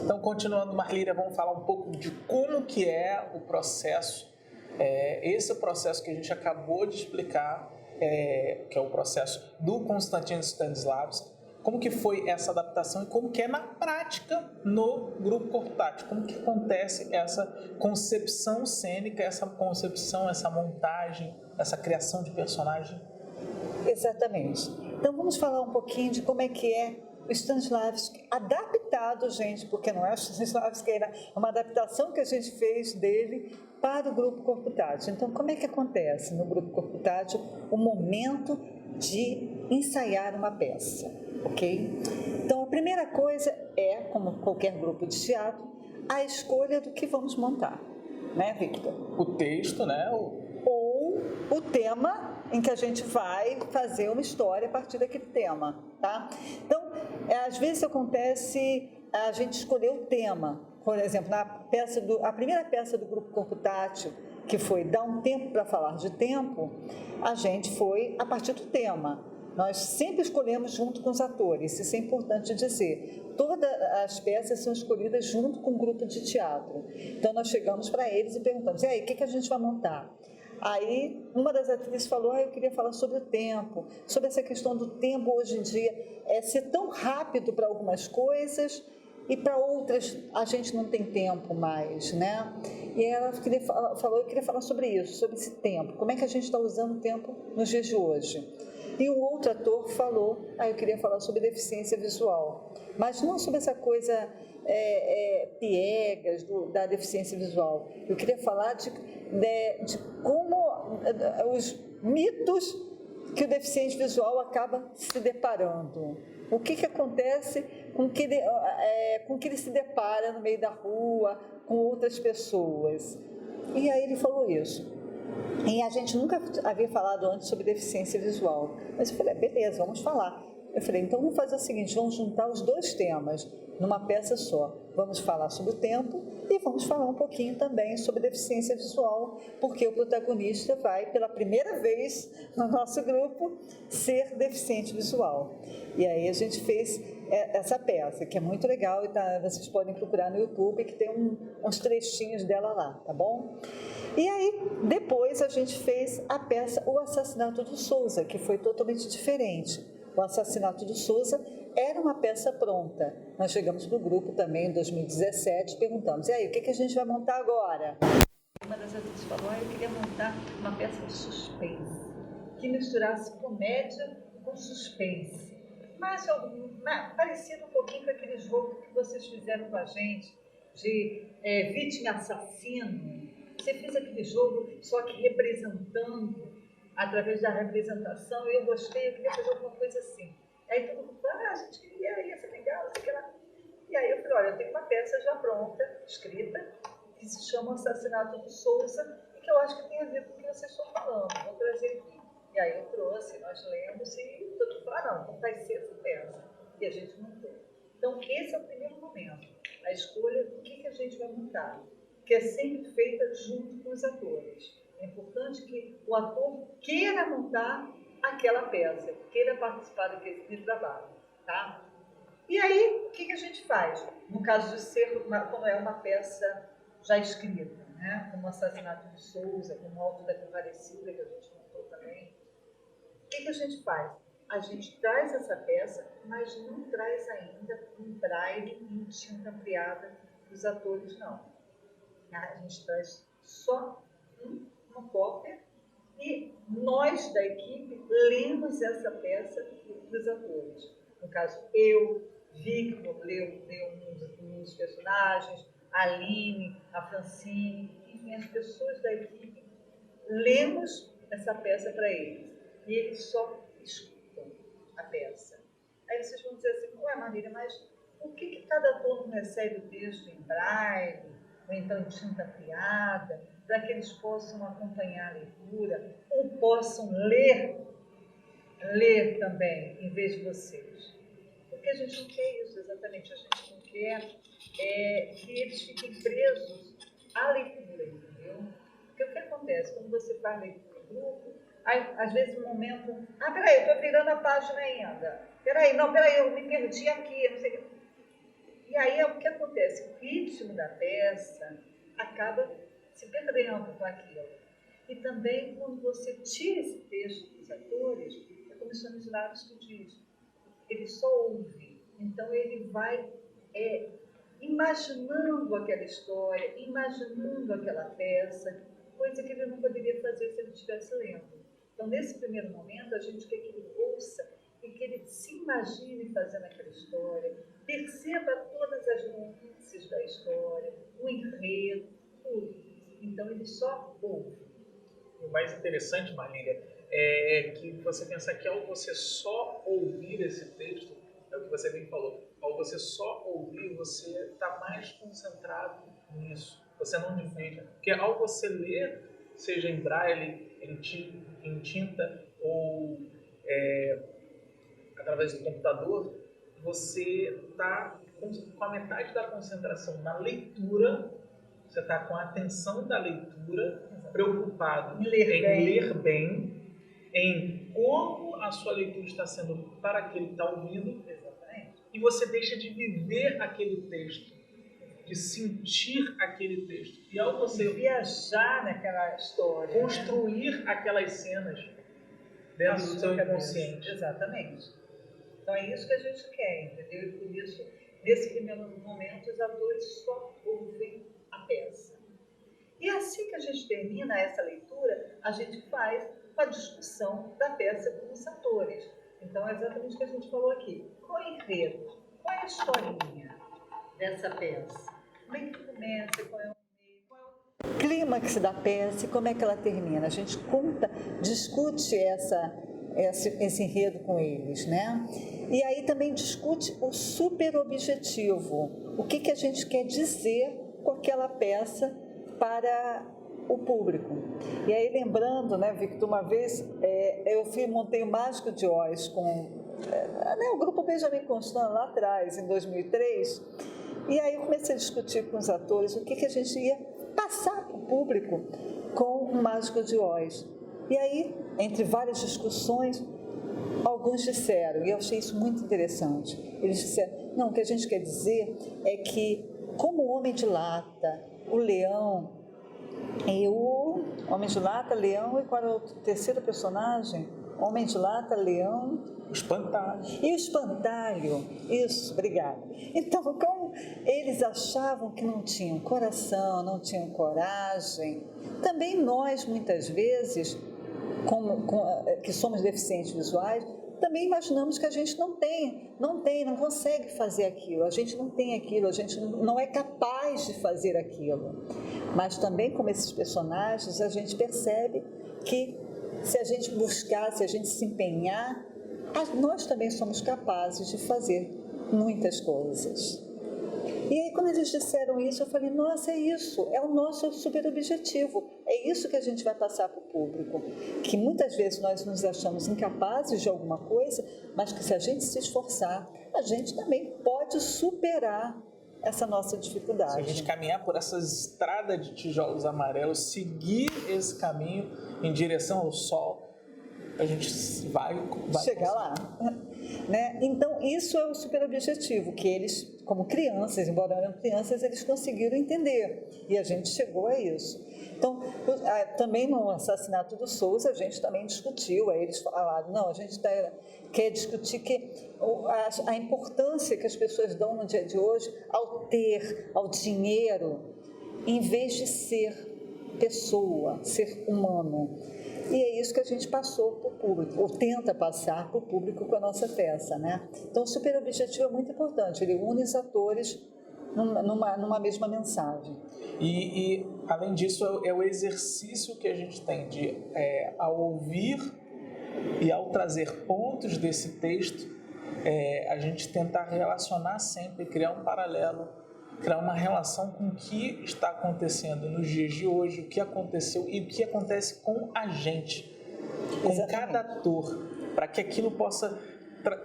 Então, continuando, Marlíria, vamos falar um pouco de como que é o processo, esse é o processo que a gente acabou de explicar, que é o processo do Konstantin Stanislavski. Como que foi essa adaptação e como que é na prática no grupo Corpo Tátil? Como que acontece essa concepção cênica, essa concepção, essa montagem, essa criação de personagem? Exatamente. Então vamos falar um pouquinho de como é que é o Stanislavski adaptado, gente, porque não é o Stanislavski, é uma adaptação que a gente fez dele para o grupo Corpo Tátil. Então, como é que acontece no grupo Corpo Tátil o momento de ensaiar uma peça, ok? Então, a primeira coisa é, como qualquer grupo de teatro, a escolha do que vamos montar, né, Victor? O texto, né? Ou o tema em que a gente vai fazer uma história a partir daquele tema, tá? Então, às vezes acontece a gente escolher o tema. Por exemplo, a primeira peça do grupo Corpo Tátil, que foi Dá um Tempo para Falar de Tempo, a gente foi a partir do tema. Nós sempre escolhemos junto com os atores, isso é importante dizer. Todas as peças são escolhidas junto com o grupo de teatro. Então, nós chegamos para eles e perguntamos, e aí, o que a gente vai montar? Aí, uma das atrizes falou, eu queria falar sobre o tempo, sobre essa questão do tempo hoje em dia, ser tão rápido para algumas coisas e para outras a gente não tem tempo mais, né? E ela falou, eu queria falar sobre isso, sobre esse tempo, como é que a gente está usando o tempo nos dias de hoje. E um outro ator falou, eu queria falar sobre deficiência visual, mas não sobre essa coisa piegas da deficiência visual. Eu queria falar de como os mitos que o deficiente visual acaba se deparando. O que acontece com que ele se depara no meio da rua, com outras pessoas. E aí ele falou isso. E a gente nunca havia falado antes sobre deficiência visual. Mas eu falei, beleza, vamos falar. Eu falei, então vamos fazer o seguinte, vamos juntar os dois temas numa peça só. Vamos falar sobre o tempo e vamos falar um pouquinho também sobre deficiência visual, porque o protagonista vai, pela primeira vez no nosso grupo, ser deficiente visual. E aí a gente fez essa peça, que é muito legal, e vocês podem procurar no YouTube, que tem uns trechinhos dela lá, tá bom? E aí, depois a gente fez a peça O Assassinato do Souza, que foi totalmente diferente. O Assassinato do Souza era uma peça pronta. Nós chegamos para o grupo também em 2017, perguntamos, e aí, o que a gente vai montar agora? Uma das atrizes falou, eu queria montar uma peça de suspense, que misturasse comédia com suspense. Mas parecido um pouquinho com aquele jogo que vocês fizeram com a gente, de vítima assassino. Você fez aquele jogo, só que representando, através da representação, e eu gostei, eu queria fazer alguma coisa assim. Aí todo mundo falou, a gente queria, ia ser legal, não sei o que lá. E aí eu falei, olha, eu tenho uma peça já pronta, escrita, que se chama Assassinato do Souza, e que eu acho que tem a ver com o que vocês estão falando, vou trazer aqui. E aí eu trouxe, nós lemos, e todo mundo falou, não vai ser essa peça. E a gente montou. Então, esse é o primeiro momento, a escolha do que a gente vai montar, que é sempre feita junto com os atores. É importante que o ator queira montar aquela peça, queira participar daquele trabalho, tá? E aí, o que a gente faz? No caso de ser, como é uma peça já escrita, né? Como o Assassinato de Souza, como o Alto da Comparecida, que a gente montou também. O que a gente faz? A gente traz essa peça, mas não traz ainda um braille em tinta ampliada dos atores, não. A gente traz só uma cópia e nós da equipe lemos essa peça para os atores. No caso, eu, Victor leu um dos personagens, a Aline, a Francine, enfim, as pessoas da equipe lemos essa peça para eles. E eles só escutam a peça. Aí vocês vão dizer assim, ué, Marília, mas por que cada ator não recebe o texto em braille, ou então em tinta ampliada, para que eles possam acompanhar a leitura, ou possam ler também, em vez de vocês? Porque a gente não quer isso exatamente, a gente não quer que eles fiquem presos à leitura, entendeu? Porque o que acontece? Quando você faz leitura em grupo, aí, às vezes um momento, peraí, eu estou virando a página ainda, peraí, eu me perdi aqui, não sei o que. E E aí o que acontece? O ritmo da peça acaba se perdendo com aquilo. E também quando você tira esse texto dos atores, é como os Stanislavski que diz, ele só ouve. Então ele vai imaginando aquela história, imaginando aquela peça, coisa que ele não poderia fazer se ele estivesse lendo. Então, nesse primeiro momento, a gente quer que ele ouça e que ele se imagine fazendo aquela história, perceba todas as nuances da história, o enredo, tudo. Então, ele só ouve. O mais interessante, Marlília, é que você pensar que ao você só ouvir esse texto, é o que você bem falou, ao você só ouvir, você está mais concentrado nisso, você não divide. Porque ao você ler, seja em braille, em tinta ou através do computador, você está com a metade da concentração na leitura, você está com a atenção da leitura, preocupado em ler bem, em como a sua leitura está sendo para aquele que está ouvindo. Exatamente. E você deixa de viver aquele texto, de sentir aquele texto. E ao você viajar naquela história, construir aquelas cenas dentro do seu inconsciente. Exatamente. Então é isso que a gente quer, entendeu? E por isso, nesse primeiro momento, os atores só ouvem a peça. E assim que a gente termina essa leitura, a gente faz uma discussão da peça com os atores. Então é exatamente o que a gente falou aqui. Qual é o enredo? Qual é a historinha dessa peça? Como é que começa? Qual é o clímax da peça e como é que ela termina? A gente discute esse enredo com eles, né? E aí também discute o super objetivo. O que a gente quer dizer com aquela peça para o público. E aí, lembrando, né, Victor, uma vez eu montei o Mágico de Oz com o grupo Benjamin Constant lá atrás, em 2003, e aí eu comecei a discutir com os atores o que a gente ia passar para o público com o Mágico de Oz. E aí, entre várias discussões, alguns disseram, e eu achei isso muito interessante, eles disseram, não, o que a gente quer dizer é que, como o Homem de Lata, o Leão, e o Homem de Lata, Leão, e qual era o terceiro personagem? Homem de Lata, Leão... O Espantalho. E o Espantalho, isso, obrigada. Então, como eles achavam que não tinham coração, não tinham coragem, também nós, muitas vezes, que somos deficientes visuais, também imaginamos que a gente não consegue fazer aquilo, a gente não tem aquilo, a gente não é capaz de fazer aquilo. Mas também, como esses personagens, a gente percebe que se a gente buscar, se a gente se empenhar, nós também somos capazes de fazer muitas coisas. E aí, quando eles disseram isso, eu falei, nossa, é isso, é o nosso super objetivo, é isso que a gente vai passar para o público, que muitas vezes nós nos achamos incapazes de alguma coisa, mas que se a gente se esforçar, a gente também pode superar essa nossa dificuldade. Se a gente caminhar por essa estrada de tijolos amarelos, seguir esse caminho em direção ao sol, a gente vai chegar lá, né? Então isso é o super objetivo que eles, como crianças, embora eram crianças, eles conseguiram entender e a gente chegou a isso. Então também no assassinato do Souza a gente também discutiu, aí eles falaram, não, a gente quer discutir a importância que as pessoas dão no dia de hoje ao dinheiro, em vez de ser pessoa, ser humano. E é isso que a gente passou para o público, ou tenta passar para o público com a nossa peça, né? Então, o super objetivo é muito importante, ele une os atores numa mesma mensagem. E além disso, é o exercício que a gente tem de, ao ouvir e ao trazer pontos desse texto, a gente tentar relacionar sempre, criar um paralelo, criar uma relação com o que está acontecendo nos dias de hoje, o que aconteceu e o que acontece com a gente, com Exatamente. Cada ator, para que aquilo possa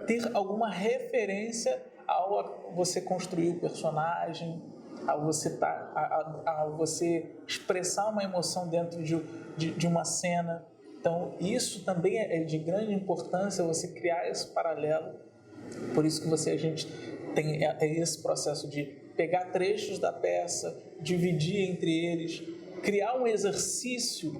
ter alguma referência ao você construir o personagem, ao você expressar uma emoção dentro de uma cena. Então, isso também é de grande importância, você criar esse paralelo Por isso que a gente tem esse processo de pegar trechos da peça, dividir entre eles, criar um exercício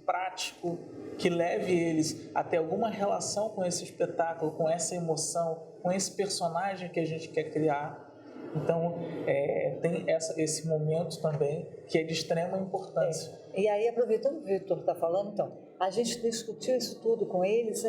prático que leve eles a ter alguma relação com esse espetáculo, com essa emoção, com esse personagem que a gente quer criar. Então, tem esse momento também que é de extrema importância. E aí, aproveitando que o Victor está falando, então, a gente discutiu isso tudo com eles,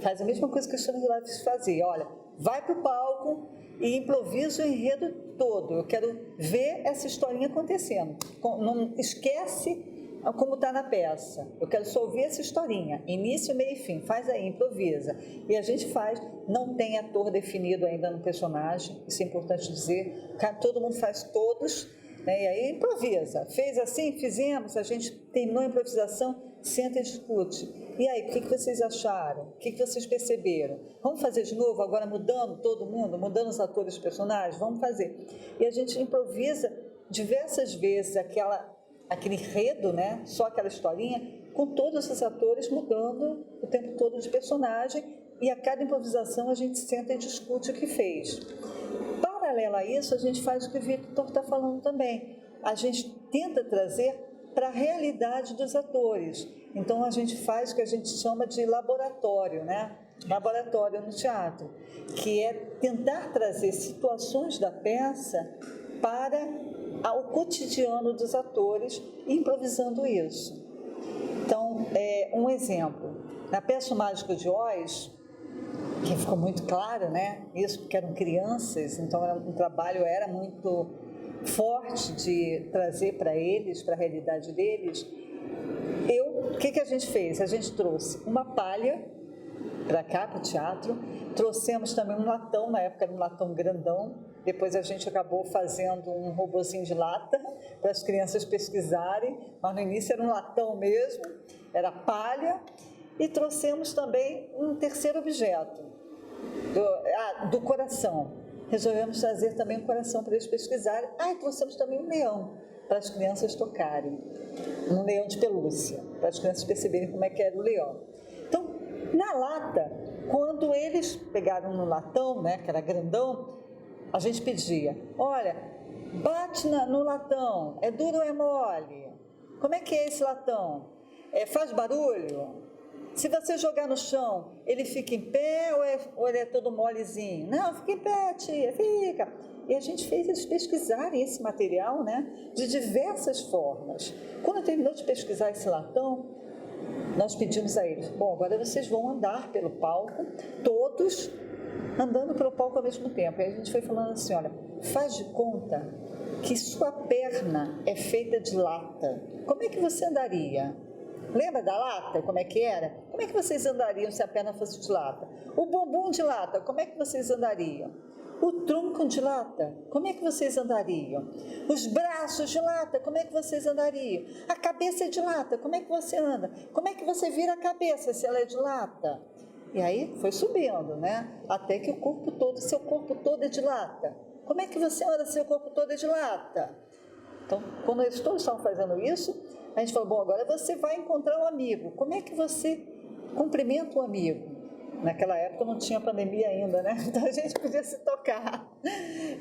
faz a mesma coisa que o Stanislavski fazia. Olha, vai para o palco e improvisa o enredo todo. Eu quero ver essa historinha acontecendo. Não esquece como está na peça. Eu quero só ouvir essa historinha, início, meio e fim. Faz aí, improvisa. E a gente faz, não tem ator definido ainda no personagem, isso é importante dizer. Todo mundo faz todos, né? E aí improvisa. Fez assim, fizemos, a gente terminou a improvisação, senta e discute. E aí, o que vocês acharam? O que vocês perceberam? Vamos fazer de novo, agora mudando todo mundo, mudando os atores e os personagens? Vamos fazer. E a gente improvisa diversas vezes aquele enredo, né? Só aquela historinha, com todos os atores mudando o tempo todo de personagem, e a cada improvisação a gente senta e discute o que fez. Paralelo a isso, a gente faz o que o Victor está falando também. A gente tenta trazer para a realidade dos atores. Então, a gente faz o que a gente chama de laboratório, né? Laboratório no teatro, que é tentar trazer situações da peça para o cotidiano dos atores, improvisando isso. Então, um exemplo. Na peça O Mágico de Oz, que ficou muito claro, né? Isso porque eram crianças, então o trabalho era muito forte de trazer para eles, para a realidade deles. O que a gente fez? A gente trouxe uma palha para cá, para o teatro, trouxemos também um latão, na época era um latão grandão, depois a gente acabou fazendo um robozinho de lata para as crianças pesquisarem, mas no início era um latão mesmo, era palha, e trouxemos também um terceiro objeto, do coração. Resolvemos trazer também um coração para eles pesquisarem. E trouxemos também um leão para as crianças tocarem, um leão de pelúcia, para as crianças perceberem como é que era o leão. Então, na lata, quando eles pegaram no latão, né, que era grandão, a gente pedia, olha, bate no latão, é duro ou é mole? Como é que é esse latão? Faz barulho? Se você jogar no chão, ele fica em pé ou ele é todo molezinho? Não, fica em pé, tia, fica. E a gente fez eles pesquisarem esse material, né, de diversas formas. Quando terminou de pesquisar esse latão, nós pedimos a eles, bom, agora vocês vão andar pelo palco, todos andando pelo palco ao mesmo tempo. E a gente foi falando assim, olha, faz de conta que sua perna é feita de lata. Como é que você andaria? Lembra da lata? Como é que era? Como é que vocês andariam se a perna fosse de lata? O bumbum de lata, como é que vocês andariam? O tronco de lata, como é que vocês andariam? Os braços de lata, como é que vocês andariam? A cabeça de lata, como é que você anda? Como é que você vira a cabeça se ela é de lata? E aí foi subindo, né? Até que seu corpo todo é de lata. Como é que você anda se seu corpo todo é de lata? Então, quando eles todos estavam fazendo isso, a gente falou, bom, agora você vai encontrar um amigo. Como é que você cumprimenta um amigo? Naquela época não tinha pandemia ainda, né? Então a gente podia se tocar.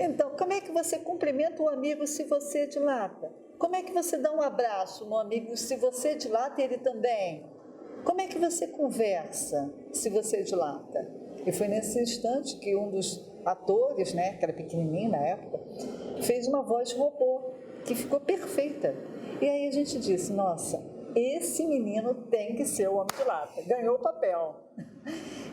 Então, como é que você cumprimenta um amigo se você é de lata? Como é que você dá um abraço no amigo se você é de lata e ele também? Como é que você conversa se você é de lata? E foi nesse instante que um dos atores, né, que era pequenininho na época, fez uma voz robô, que ficou perfeita. E aí a gente disse, nossa, esse menino tem que ser o homem de lata, ganhou o papel.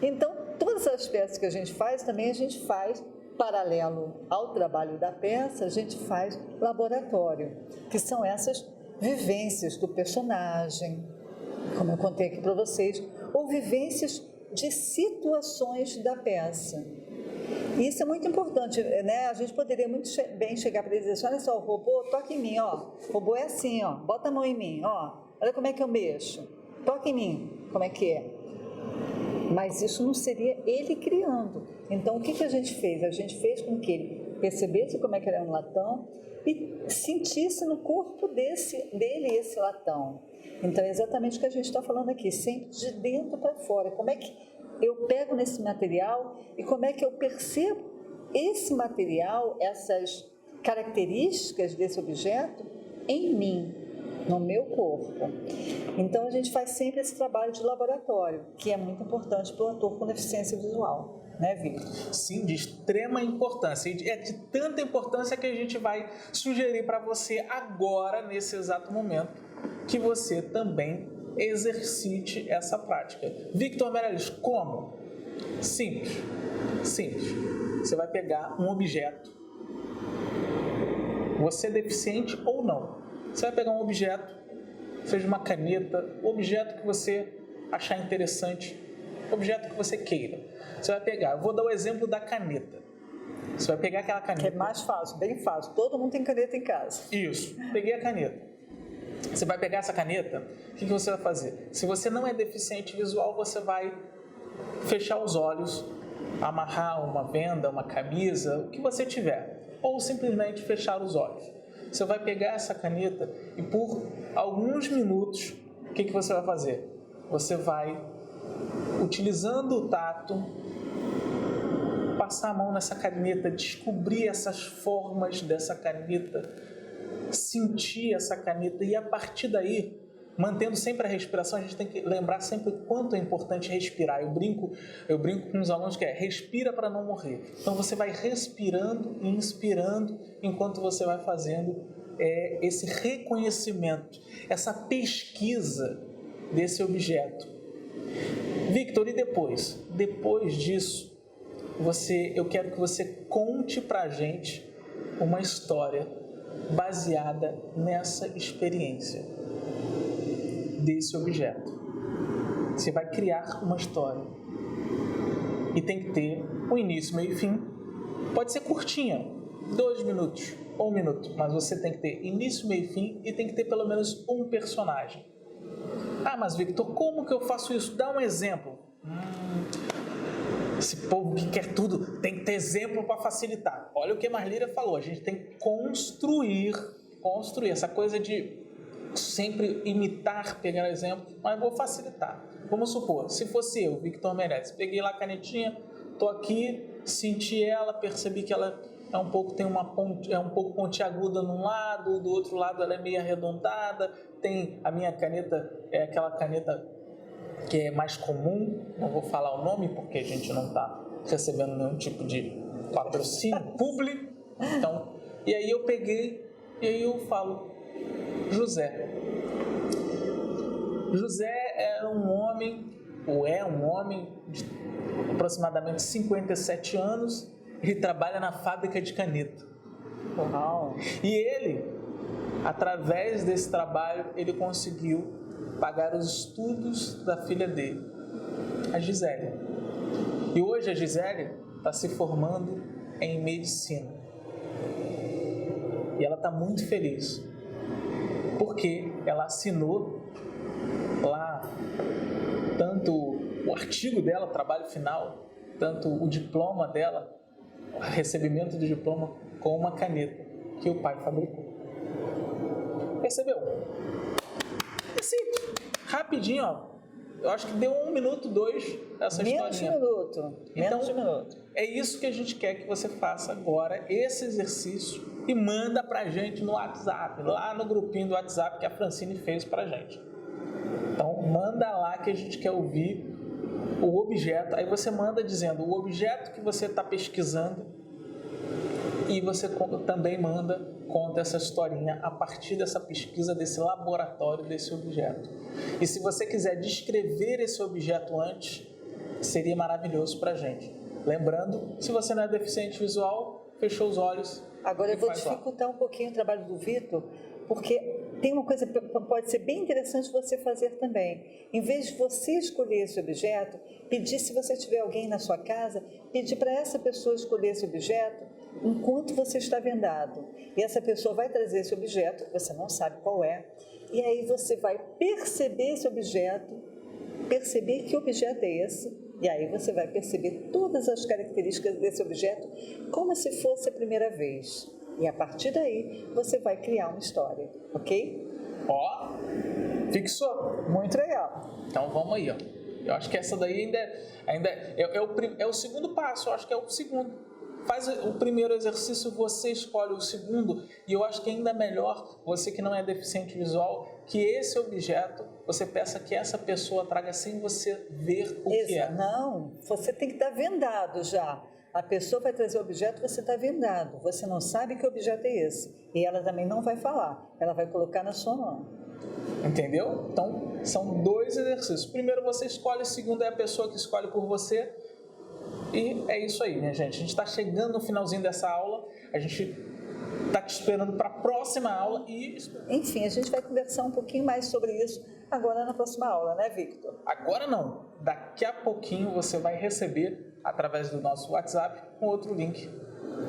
Então, todas as peças que a gente faz, também a gente faz, paralelo ao trabalho da peça, a gente faz laboratório, que são essas vivências do personagem, como eu contei aqui para vocês, ou vivências de situações da peça. E isso é muito importante, né? A gente poderia muito bem chegar para eles e dizer, olha só, o robô, toca em mim, ó. O robô é assim, ó, bota a mão em mim, ó. Olha como é que eu mexo. Toca em mim, como é que é. Mas isso não seria ele criando. Então, o que a gente fez? A gente fez com que ele percebesse como é que era um latão e sentisse no corpo dele esse latão. Então, é exatamente o que a gente está falando aqui, sempre de dentro para fora. Como é que eu pego nesse material e como é que eu percebo esse material, essas características desse objeto em mim, no meu corpo. Então, a gente faz sempre esse trabalho de laboratório, que é muito importante para o ator com deficiência visual, né, Victor? Sim, de extrema importância. E é de tanta importância que a gente vai sugerir para você agora, nesse exato momento, que você também exercite essa prática. Victor Meirelles, como? Simples. Simples. Você vai pegar um objeto, você é deficiente ou não. Você vai pegar um objeto, seja uma caneta, o objeto que você achar interessante, o objeto que você queira. Você vai pegar, eu vou dar o exemplo da caneta. Você vai pegar aquela caneta. Que é mais fácil, bem fácil. Todo mundo tem caneta em casa. Isso, peguei a caneta. Você vai pegar essa caneta, o que você vai fazer? Se você não é deficiente visual, você vai fechar os olhos, amarrar uma venda, uma camisa, o que você tiver, ou simplesmente fechar os olhos. Você vai pegar essa caneta e por alguns minutos, o que você vai fazer? Você vai, utilizando o tato, passar a mão nessa caneta, descobrir essas formas dessa caneta, sentir essa caneta e a partir daí, mantendo sempre a respiração, a gente tem que lembrar sempre o quanto é importante respirar. Eu brinco com os alunos que respira para não morrer. Então você vai respirando e inspirando enquanto você vai fazendo esse reconhecimento, essa pesquisa desse objeto. Victor, e depois? Depois disso, eu quero que você conte para a gente uma história baseada nessa experiência desse objeto. Você vai criar uma história e tem que ter um início, meio e fim. Pode ser curtinha, 2 minutos ou 1 minuto, mas você tem que ter início, meio e fim e tem que ter pelo menos um personagem. Ah, mas Victor, como que eu faço isso? Dá um exemplo. Esse povo que quer tudo tem que ter exemplo para facilitar. Olha o que a Marlíria falou, a gente tem que construir essa coisa de sempre imitar, pegar exemplo, mas vou facilitar. Vamos supor, se fosse eu, Victor Meirelles, peguei lá a canetinha, tô aqui, senti ela, percebi que ela é um pouco, tem uma ponte, é um pouco pontiaguda num lado, do outro lado ela é meio arredondada, tem a minha caneta, é aquela caneta que é mais comum, não vou falar o nome porque a gente não está recebendo nenhum tipo de patrocínio público, então, e aí eu peguei, e aí eu falo, José. José era um homem, ou é um homem de aproximadamente 57 anos, ele trabalha na fábrica de caneta. Uau. E ele, através desse trabalho, ele conseguiu pagar os estudos da filha dele, a Gisele. E hoje a Gisele está se formando em medicina. E ela está muito feliz, porque ela assinou lá tanto o artigo dela, o trabalho final, tanto o diploma dela, o recebimento do diploma, com uma caneta que o pai fabricou. Percebeu? É simples, rapidinho, ó. Eu acho que deu 1 minuto, 2 essa historinha. Menos de um minuto. É isso que a gente quer que você faça agora, esse exercício, e manda pra gente no WhatsApp, lá no grupinho do WhatsApp que a Francine fez pra gente. Então, manda lá que a gente quer ouvir o objeto. Aí você manda dizendo o objeto que você está pesquisando e você também conta essa historinha a partir dessa pesquisa, desse laboratório, desse objeto. E se você quiser descrever esse objeto antes, seria maravilhoso pra gente. Lembrando, se você não é deficiente visual, fechou os olhos. Agora eu vou dificultar um pouquinho o trabalho do Victor, porque tem uma coisa que pode ser bem interessante você fazer também. Em vez de você escolher esse objeto, pedir, se você tiver alguém na sua casa, pedir para essa pessoa escolher esse objeto enquanto você está vendado. E essa pessoa vai trazer esse objeto, que você não sabe qual é, e aí você vai perceber esse objeto, perceber que objeto é esse, e aí você vai perceber todas as características desse objeto como se fosse a primeira vez. E a partir daí, você vai criar uma história, ok? Ó, fixou. Muito legal. Então vamos aí, ó. Eu acho que essa daí é o segundo passo, eu acho que é o segundo. Faz o primeiro exercício, você escolhe o segundo, e eu acho que ainda melhor, você que não é deficiente visual, que esse objeto, você peça que essa pessoa traga sem você ver o que é. Não, você tem que estar vendado já. A pessoa vai trazer o objeto, você está vendado. Você não sabe que objeto é esse. E ela também não vai falar, ela vai colocar na sua mão. Entendeu? Então, são 2 exercícios. Primeiro você escolhe, o segundo é a pessoa que escolhe por você. E é isso aí, minha gente. A gente está chegando no finalzinho dessa aula. A gente está te esperando para a próxima aula e... Enfim, a gente vai conversar um pouquinho mais sobre isso agora na próxima aula, né, Victor? Agora não. Daqui a pouquinho você vai receber, através do nosso WhatsApp, um outro link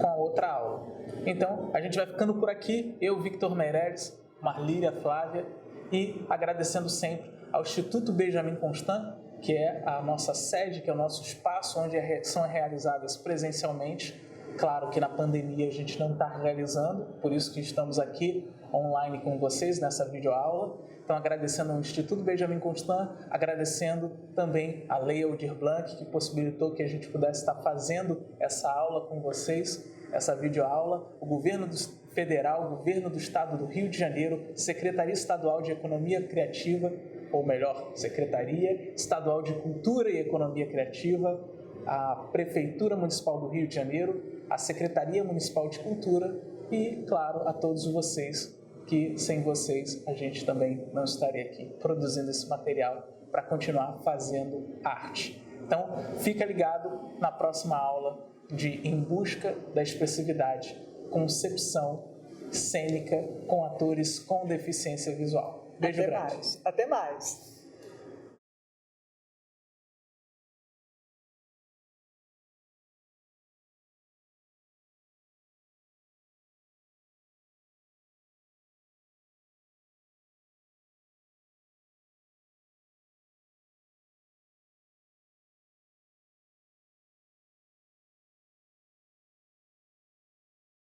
com a outra aula. Então, a gente vai ficando por aqui. Eu, Victor Meireles, Marlíria Flávia, e agradecendo sempre ao Instituto Benjamin Constant, que é a nossa sede, que é o nosso espaço onde são realizadas presencialmente. Claro que na pandemia a gente não está realizando, por isso que estamos aqui online com vocês nessa videoaula. Então, agradecendo ao Instituto Benjamin Constant, agradecendo também a Lei Aldir Blanc, que possibilitou que a gente pudesse estar fazendo essa aula com vocês, essa videoaula, o Governo Federal, o Governo do Estado do Rio de Janeiro, Secretaria Estadual de Economia Criativa, ou melhor, Secretaria Estadual de Cultura e Economia Criativa, a Prefeitura Municipal do Rio de Janeiro, a Secretaria Municipal de Cultura e, claro, a todos vocês, que sem vocês a gente também não estaria aqui produzindo esse material para continuar fazendo arte. Então, fica ligado na próxima aula de Em Busca da Expressividade, Concepção Cênica com atores com deficiência visual. Beijo grande. Até mais.